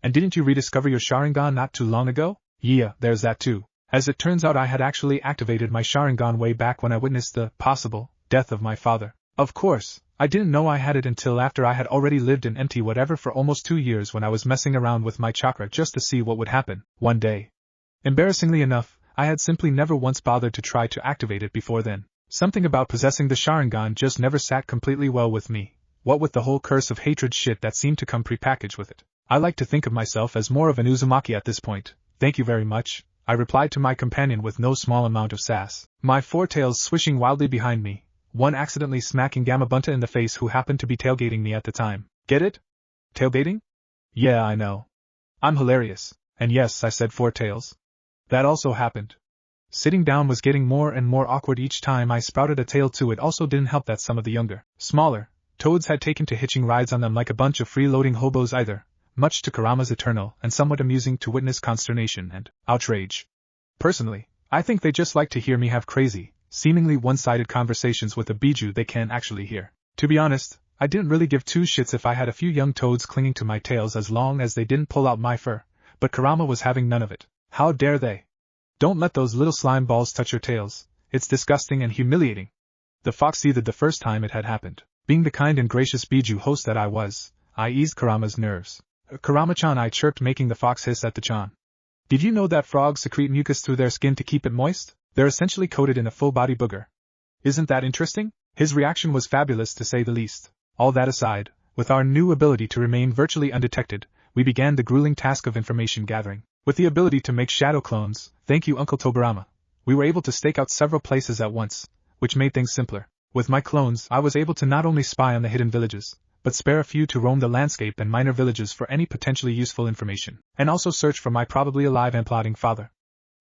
And didn't you rediscover your Sharingan not too long ago? Yeah, there's that too. As it turns out I had actually activated my Sharingan way back when I witnessed the possible death of my father. Of course, I didn't know I had it until after I had already lived in empty whatever for almost 2 years when I was messing around with my chakra just to see what would happen one day. Embarrassingly enough, I had simply never once bothered to try to activate it before then. Something about possessing the Sharingan just never sat completely well with me, what with the whole curse of hatred shit that seemed to come prepackaged with it. I like to think of myself as more of an Uzumaki at this point. Thank you very much, I replied to my companion with no small amount of sass, my four tails swishing wildly behind me, one accidentally smacking Gamabunta in the face who happened to be tailgating me at the time. Get it? Tailgating? Yeah, I know. I'm hilarious, and yes, I said four tails. That also happened. Sitting down was getting more and more awkward each time I sprouted a tail too. It also didn't help that some of the younger, smaller, toads had taken to hitching rides on them like a bunch of freeloading hobos either, much to Kurama's eternal and somewhat amusing to witness consternation and outrage. Personally, I think they just like to hear me have crazy, seemingly one-sided conversations with a biju they can't actually hear. To be honest, I didn't really give two shits if I had a few young toads clinging to my tails as long as they didn't pull out my fur, but Kurama was having none of it. How dare they? Don't let those little slime balls touch your tails, it's disgusting and humiliating. The fox seethed the first time it had happened. Being the kind and gracious biju host that I was, I eased Kurama's nerves. Kurama-chan, I chirped, making the fox hiss at the chan. Did you know that frogs secrete mucus through their skin to keep it moist? They're essentially coated in a full-body booger. Isn't that interesting? His reaction was fabulous to say the least. All that aside, with our new ability to remain virtually undetected, we began the grueling task of information gathering. With the ability to make shadow clones, thank you Uncle Tobarama, we were able to stake out several places at once, which made things simpler. With my clones, I was able to not only spy on the hidden villages, but spare a few to roam the landscape and minor villages for any potentially useful information, and also search for my probably alive and plotting father.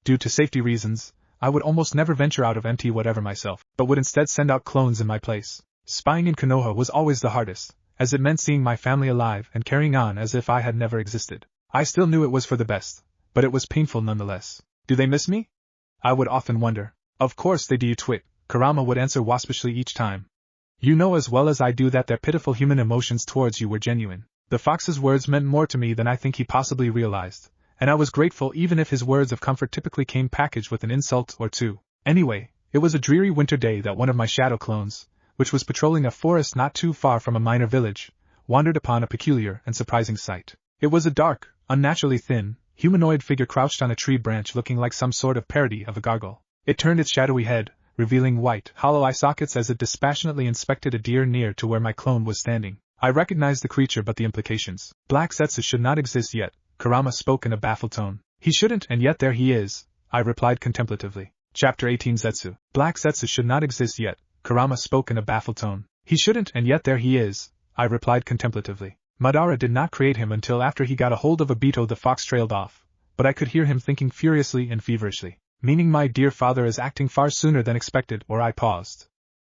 Due to safety reasons, I would almost never venture out of empty whatever myself, but would instead send out clones in my place. Spying in Konoha was always the hardest, as it meant seeing my family alive and carrying on as if I had never existed. I still knew it was for the best, but it was painful nonetheless. Do they miss me? I would often wonder. Of course they do, you twit, Kurama would answer waspishly each time. You know as well as I do that their pitiful human emotions towards you were genuine. The fox's words meant more to me than I think he possibly realized, and I was grateful even if his words of comfort typically came packaged with an insult or two. Anyway, it was a dreary winter day that one of my shadow clones, which was patrolling a forest not too far from a minor village, wandered upon a peculiar and surprising sight. It was a dark, unnaturally thin, humanoid figure crouched on a tree branch looking like some sort of parody of a gargoyle. It turned its shadowy head, revealing white, hollow eye sockets as it dispassionately inspected a deer near to where my clone was standing. I recognized the creature but the implications. Black Zetsu should not exist yet, Kurama spoke in a baffled tone. He shouldn't, and yet there he is, I replied contemplatively. Chapter 18 Zetsu. Black Zetsu should not exist yet, Kurama spoke in a baffled tone. He shouldn't, and yet there he is, I replied contemplatively. Madara did not create him until after he got a hold of Obito. The fox trailed off, but I could hear him thinking furiously and feverishly. Meaning my dear father is acting far sooner than expected, or I paused.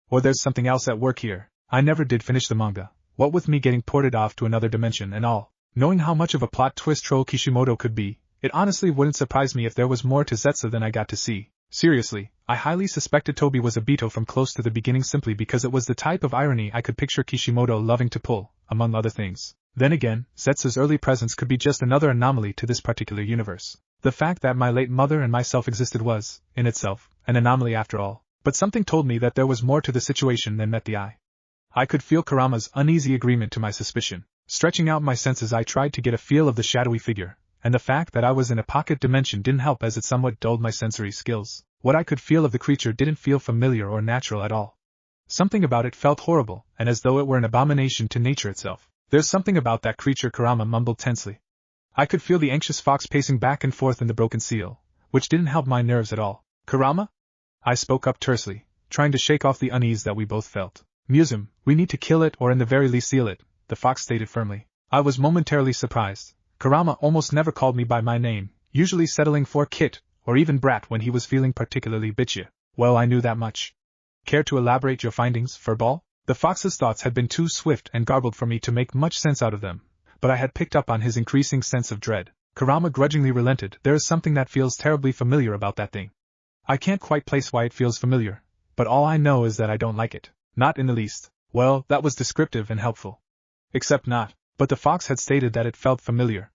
Or there's something else at work here. I never did finish the manga, what with me getting ported off to another dimension and all. Knowing how much of a plot twist troll Kishimoto could be, it honestly wouldn't surprise me if there was more to Zetsu than I got to see. Seriously, I highly suspected Tobi was a Beto from close to the beginning simply because it was the type of irony I could picture Kishimoto loving to pull, among other things. Then again, Zetsu's early presence could be just another anomaly to this particular universe. The fact that my late mother and myself existed was, in itself, an anomaly after all, but something told me that there was more to the situation than met the eye. I could feel Kurama's uneasy agreement to my suspicion. Stretching out my senses, I tried to get a feel of the shadowy figure, and the fact that I was in a pocket dimension didn't help as it somewhat dulled my sensory skills. What I could feel of the creature didn't feel familiar or natural at all. Something about it felt horrible, and as though it were an abomination to nature itself. There's something about that creature, Kurama mumbled tensely. I could feel the anxious fox pacing back and forth in the broken seal, which didn't help my nerves at all. Kurama? I spoke up tersely, trying to shake off the unease that we both felt. Museum, we need to kill it or in the very least seal it, the fox stated firmly. I was momentarily surprised. Kurama almost never called me by my name, usually settling for Kit, or even Brat when he was feeling particularly bitchy. Well, I knew that much. Care to elaborate your findings, Furball? The fox's thoughts had been too swift and garbled for me to make much sense out of them, but I had picked up on his increasing sense of dread. Kurama grudgingly relented. There is something that feels terribly familiar about that thing. I can't quite place why it feels familiar, but all I know is that I don't like it. Not in the least. Well, that was descriptive and helpful. Except not. But the fox had stated that it felt familiar.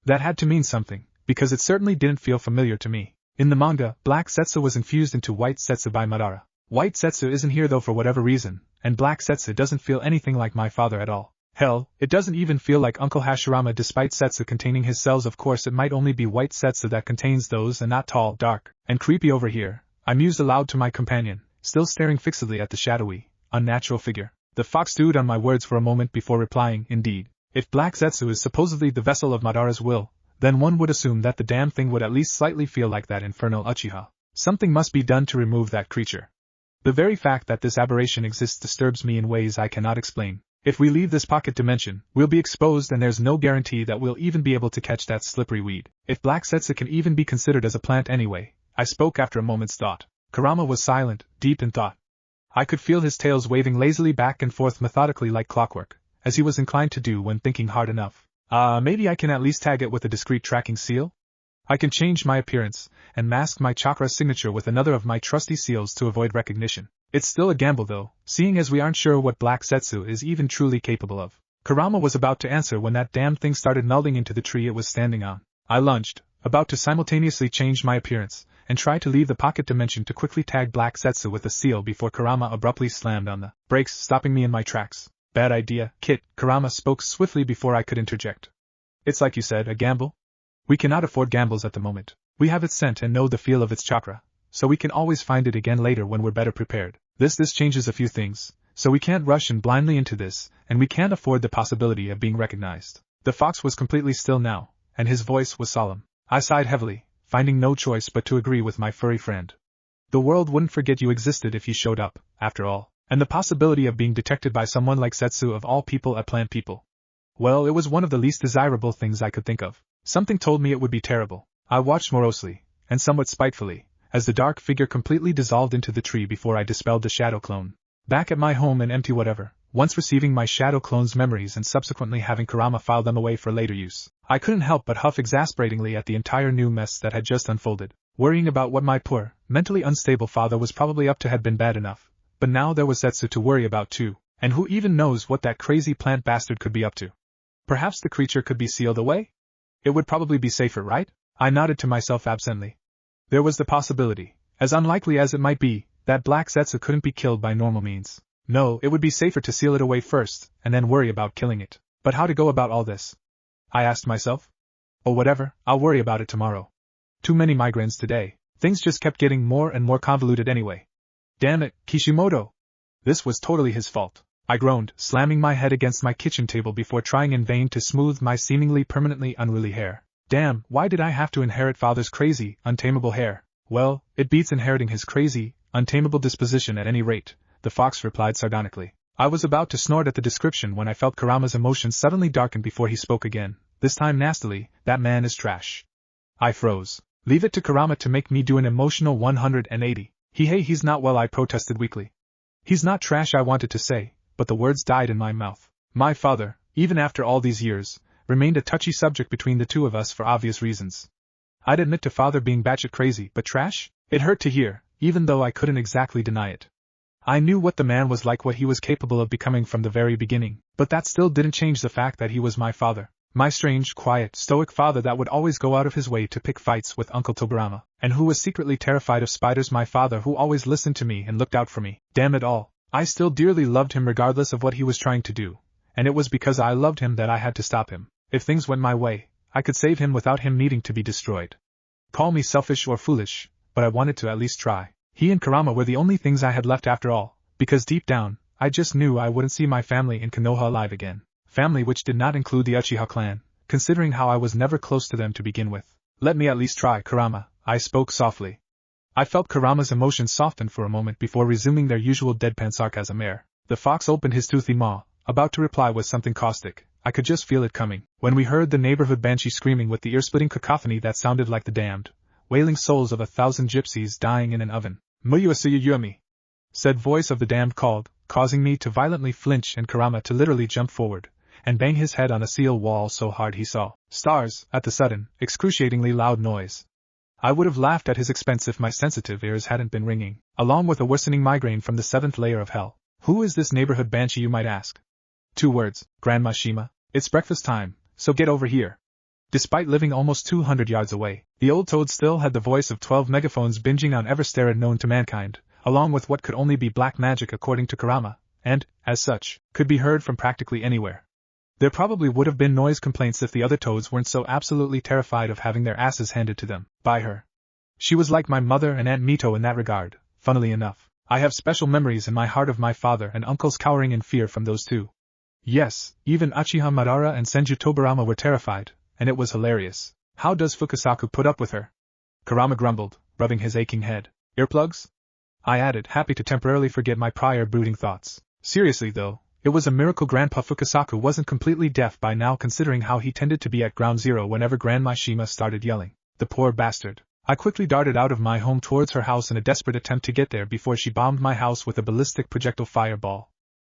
That had to mean something, because it certainly didn't feel familiar to me. In the manga, Black Zetsu was infused into White Zetsu by Madara. White Zetsu isn't here though for whatever reason, and Black Zetsu doesn't feel anything like my father at all. Hell, it doesn't even feel like Uncle Hashirama despite Zetsu containing his cells. Of course it might only be White Zetsu that contains those and not tall, dark, and creepy over here, I mused aloud to my companion, still staring fixedly at the shadowy, unnatural figure. The fox stewed on my words for a moment before replying, indeed, if Black Zetsu is supposedly the vessel of Madara's will, then one would assume that the damn thing would at least slightly feel like that infernal Uchiha. Something must be done to remove that creature. The very fact that this aberration exists disturbs me in ways I cannot explain. If we leave this pocket dimension, we'll be exposed and there's no guarantee that we'll even be able to catch that slippery weed. If Black Zetsu can even be considered as a plant anyway, I spoke after a moment's thought. Kurama was silent, deep in thought. I could feel his tails waving lazily back and forth methodically like clockwork, as he was inclined to do when thinking hard enough. Maybe I can at least tag it with a discreet tracking seal? I can change my appearance, and mask my chakra signature with another of my trusty seals to avoid recognition. It's still a gamble though, seeing as we aren't sure what Black Zetsu is even truly capable of. Kurama was about to answer when that damn thing started melding into the tree it was standing on. I lunged, about to simultaneously change my appearance, and try to leave the pocket dimension to quickly tag Black Zetsu with a seal before Kurama abruptly slammed on the brakes, stopping me in my tracks. Bad idea, Kit, Kurama spoke swiftly before I could interject. It's like you said, a gamble? We cannot afford gambles at the moment. We have its scent and know the feel of its chakra, so we can always find it again later when we're better prepared. This changes a few things, so we can't rush in blindly into this, and we can't afford the possibility of being recognized. The fox was completely still now, and his voice was solemn. I sighed heavily, finding no choice but to agree with my furry friend. The world wouldn't forget you existed if you showed up, after all, and the possibility of being detected by someone like Zetsu of all people at plant people. Well, it was one of the least desirable things I could think of. Something told me it would be terrible. I watched morosely, and somewhat spitefully, as the dark figure completely dissolved into the tree before I dispelled the shadow clone. Back at my home in empty whatever, once receiving my shadow clone's memories and subsequently having Kurama file them away for later use, I couldn't help but huff exasperatingly at the entire new mess that had just unfolded. Worrying about what my poor, mentally unstable father was probably up to had been bad enough, but now there was Zetsu to worry about too, and who even knows what that crazy plant bastard could be up to. Perhaps the creature could be sealed away? It would probably be safer, right? I nodded to myself absently. There was the possibility, as unlikely as it might be, that Black Zetsu couldn't be killed by normal means. No, it would be safer to seal it away first, and then worry about killing it. But how to go about all this? I asked myself. Oh, whatever, I'll worry about it tomorrow. Too many migraines today. Things just kept getting more and more convoluted anyway. Damn it, Kishimoto! This was totally his fault. I groaned, slamming my head against my kitchen table before trying in vain to smooth my seemingly permanently unruly hair. Damn, why did I have to inherit father's crazy, untamable hair? Well, it beats inheriting his crazy, untamable disposition at any rate, the fox replied sardonically. I was about to snort at the description when I felt Kurama's emotions suddenly darken before he spoke again, this time nastily. That man is trash. I froze. Leave it to Kurama to make me do an emotional 180. He's not, well, I protested weakly. He's not trash, I wanted to say, but the words died in my mouth. My father, even after all these years, remained a touchy subject between the two of us for obvious reasons. I'd admit to father being batshit crazy, but trash? It hurt to hear, even though I couldn't exactly deny it. I knew what the man was like, what he was capable of becoming from the very beginning, but that still didn't change the fact that he was my father. My strange, quiet, stoic father that would always go out of his way to pick fights with Uncle Togurama, and who was secretly terrified of spiders. My father who always listened to me and looked out for me. Damn it all, I still dearly loved him regardless of what he was trying to do, and it was because I loved him that I had to stop him. If things went my way, I could save him without him needing to be destroyed. Call me selfish or foolish, but I wanted to at least try. He and Kurama were the only things I had left after all, because deep down, I just knew I wouldn't see my family in Konoha alive again. Family which did not include the Uchiha clan, considering how I was never close to them to begin with. Let me at least try, Kurama, I spoke softly. I felt Kurama's emotions soften for a moment before resuming their usual deadpan sarcasm air. The fox opened his toothy maw, about to reply with something caustic. I could just feel it coming, when we heard the neighborhood banshee screaming with the ear-splitting cacophony that sounded like the damned, wailing souls of 1,000 gypsies dying in an oven. Muyuasuyuyumi, said voice of the damned called, causing me to violently flinch and Kurama to literally jump forward and bang his head on a seal wall so hard he saw stars at the sudden, excruciatingly loud noise. I would have laughed at his expense if my sensitive ears hadn't been ringing, along with a worsening migraine from the 7th layer of hell. Who is this neighborhood banshee, you might ask? 2 words, Grandma Shima. It's breakfast time, so get over here. Despite living almost 200 yards away, the old toad still had the voice of 12 megaphones binging on every stereo known to mankind, along with what could only be black magic according to Kurama, and, as such, could be heard from practically anywhere. There probably would have been noise complaints if the other toads weren't so absolutely terrified of having their asses handed to them by her. She was like my mother and Aunt Mito in that regard. Funnily enough, I have special memories in my heart of my father and uncles cowering in fear from those two. Yes, even Uchiha Madara and Senju Tobirama were terrified, and it was hilarious. How does Fukasaku put up with her? Kurama grumbled, rubbing his aching head. Earplugs? I added, happy to temporarily forget my prior brooding thoughts. Seriously though, it was a miracle Grandpa Fukasaku wasn't completely deaf by now, considering how he tended to be at ground zero whenever Grandma Shima started yelling. The poor bastard. I quickly darted out of my home towards her house in a desperate attempt to get there before she bombed my house with a ballistic projectile fireball.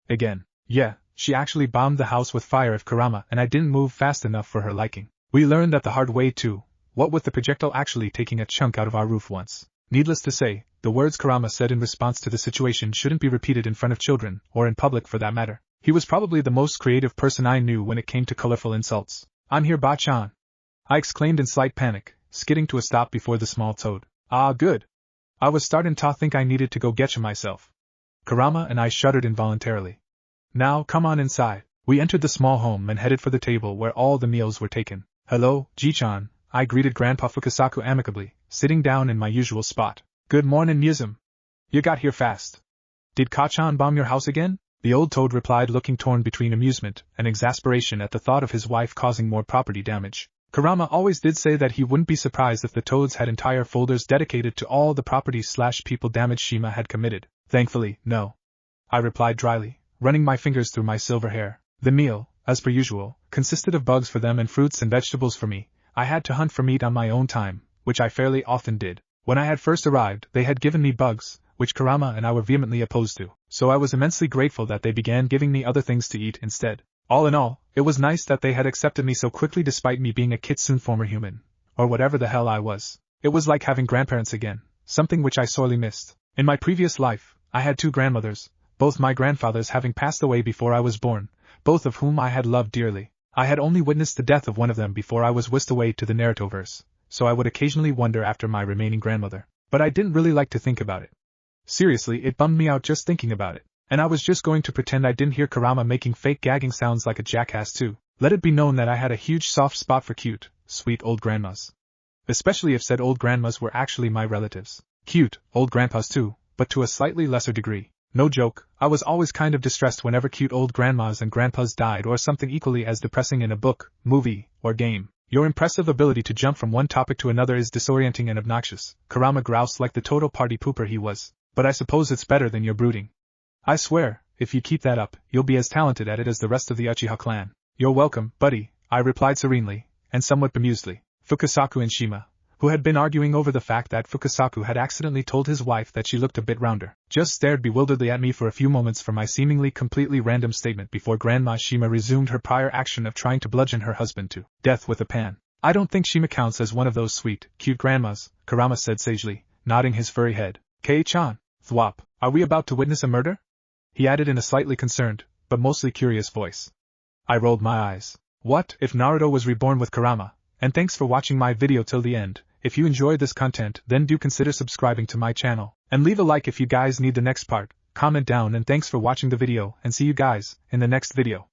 Again. Yeah, she actually bombed the house with fire of Kurama, and I didn't move fast enough for her liking. We learned that the hard way too, what with the projectile actually taking a chunk out of our roof once. Needless to say, the words Kurama said in response to the situation shouldn't be repeated in front of children, or in public for that matter. He was probably the most creative person I knew when it came to colorful insults. I'm here, Ba-chan, I exclaimed in slight panic, skidding to a stop before the small toad. Ah, good. I was starting to think I needed to go getcha myself. Kurama and I shuddered involuntarily. Now, come on inside. We entered the small home and headed for the table where all the meals were taken. Hello, Ji-chan, I greeted Grandpa Fukasaku amicably, sitting down in my usual spot. Good morning, Muzum. You got here fast. Did Ka-chan bomb your house again? The old toad replied, looking torn between amusement and exasperation at the thought of his wife causing more property damage. Kurama always did say that he wouldn't be surprised if the toads had entire folders dedicated to all the property/people damage Shima had committed. Thankfully, no. I replied dryly, running my fingers through my silver hair. The meal, as per usual, consisted of bugs for them and fruits and vegetables for me. I had to hunt for meat on my own time, which I fairly often did. When I had first arrived, they had given me bugs, which Kurama and I were vehemently opposed to, so I was immensely grateful that they began giving me other things to eat instead. All in all, it was nice that they had accepted me so quickly despite me being a kitsune former human, or whatever the hell I was. It was like having grandparents again, something which I sorely missed. In my previous life, I had 2 grandmothers, both my grandfathers having passed away before I was born, both of whom I had loved dearly. I had only witnessed the death of one of them before I was whisked away to the Narutoverse, so I would occasionally wonder after my remaining grandmother. But I didn't really like to think about it. Seriously, it bummed me out just thinking about it, and I was just going to pretend I didn't hear Kurama making fake gagging sounds like a jackass too. Let it be known that I had a huge soft spot for cute, sweet old grandmas. Especially if said old grandmas were actually my relatives. Cute, old grandpas too, but to a slightly lesser degree. No joke, I was always kind of distressed whenever cute old grandmas and grandpas died, or something equally as depressing in a book, movie, or game. Your impressive ability to jump from one topic to another is disorienting and obnoxious, Kurama groused like the total party pooper he was. But I suppose it's better than your brooding. I swear, if you keep that up, you'll be as talented at it as the rest of the Uchiha clan. You're welcome, buddy, I replied serenely, and somewhat bemusedly. Fukasaku and Shima, who had been arguing over the fact that Fukasaku had accidentally told his wife that she looked a bit rounder, just stared bewilderedly at me for a few moments for my seemingly completely random statement before Grandma Shima resumed her prior action of trying to bludgeon her husband to death with a pan. I don't think Shima counts as one of those sweet, cute grandmas, Kurama said sagely, nodding his furry head. Kei-chan, thwop, are we about to witness a murder? He added in a slightly concerned, but mostly curious voice. I rolled my eyes. What if Naruto was reborn with Kurama? And thanks for watching my video till the end. If you enjoyed this content, then do consider subscribing to my channel, and leave a like if you guys need the next part. Comment down, and thanks for watching the video, and see you guys in the next video.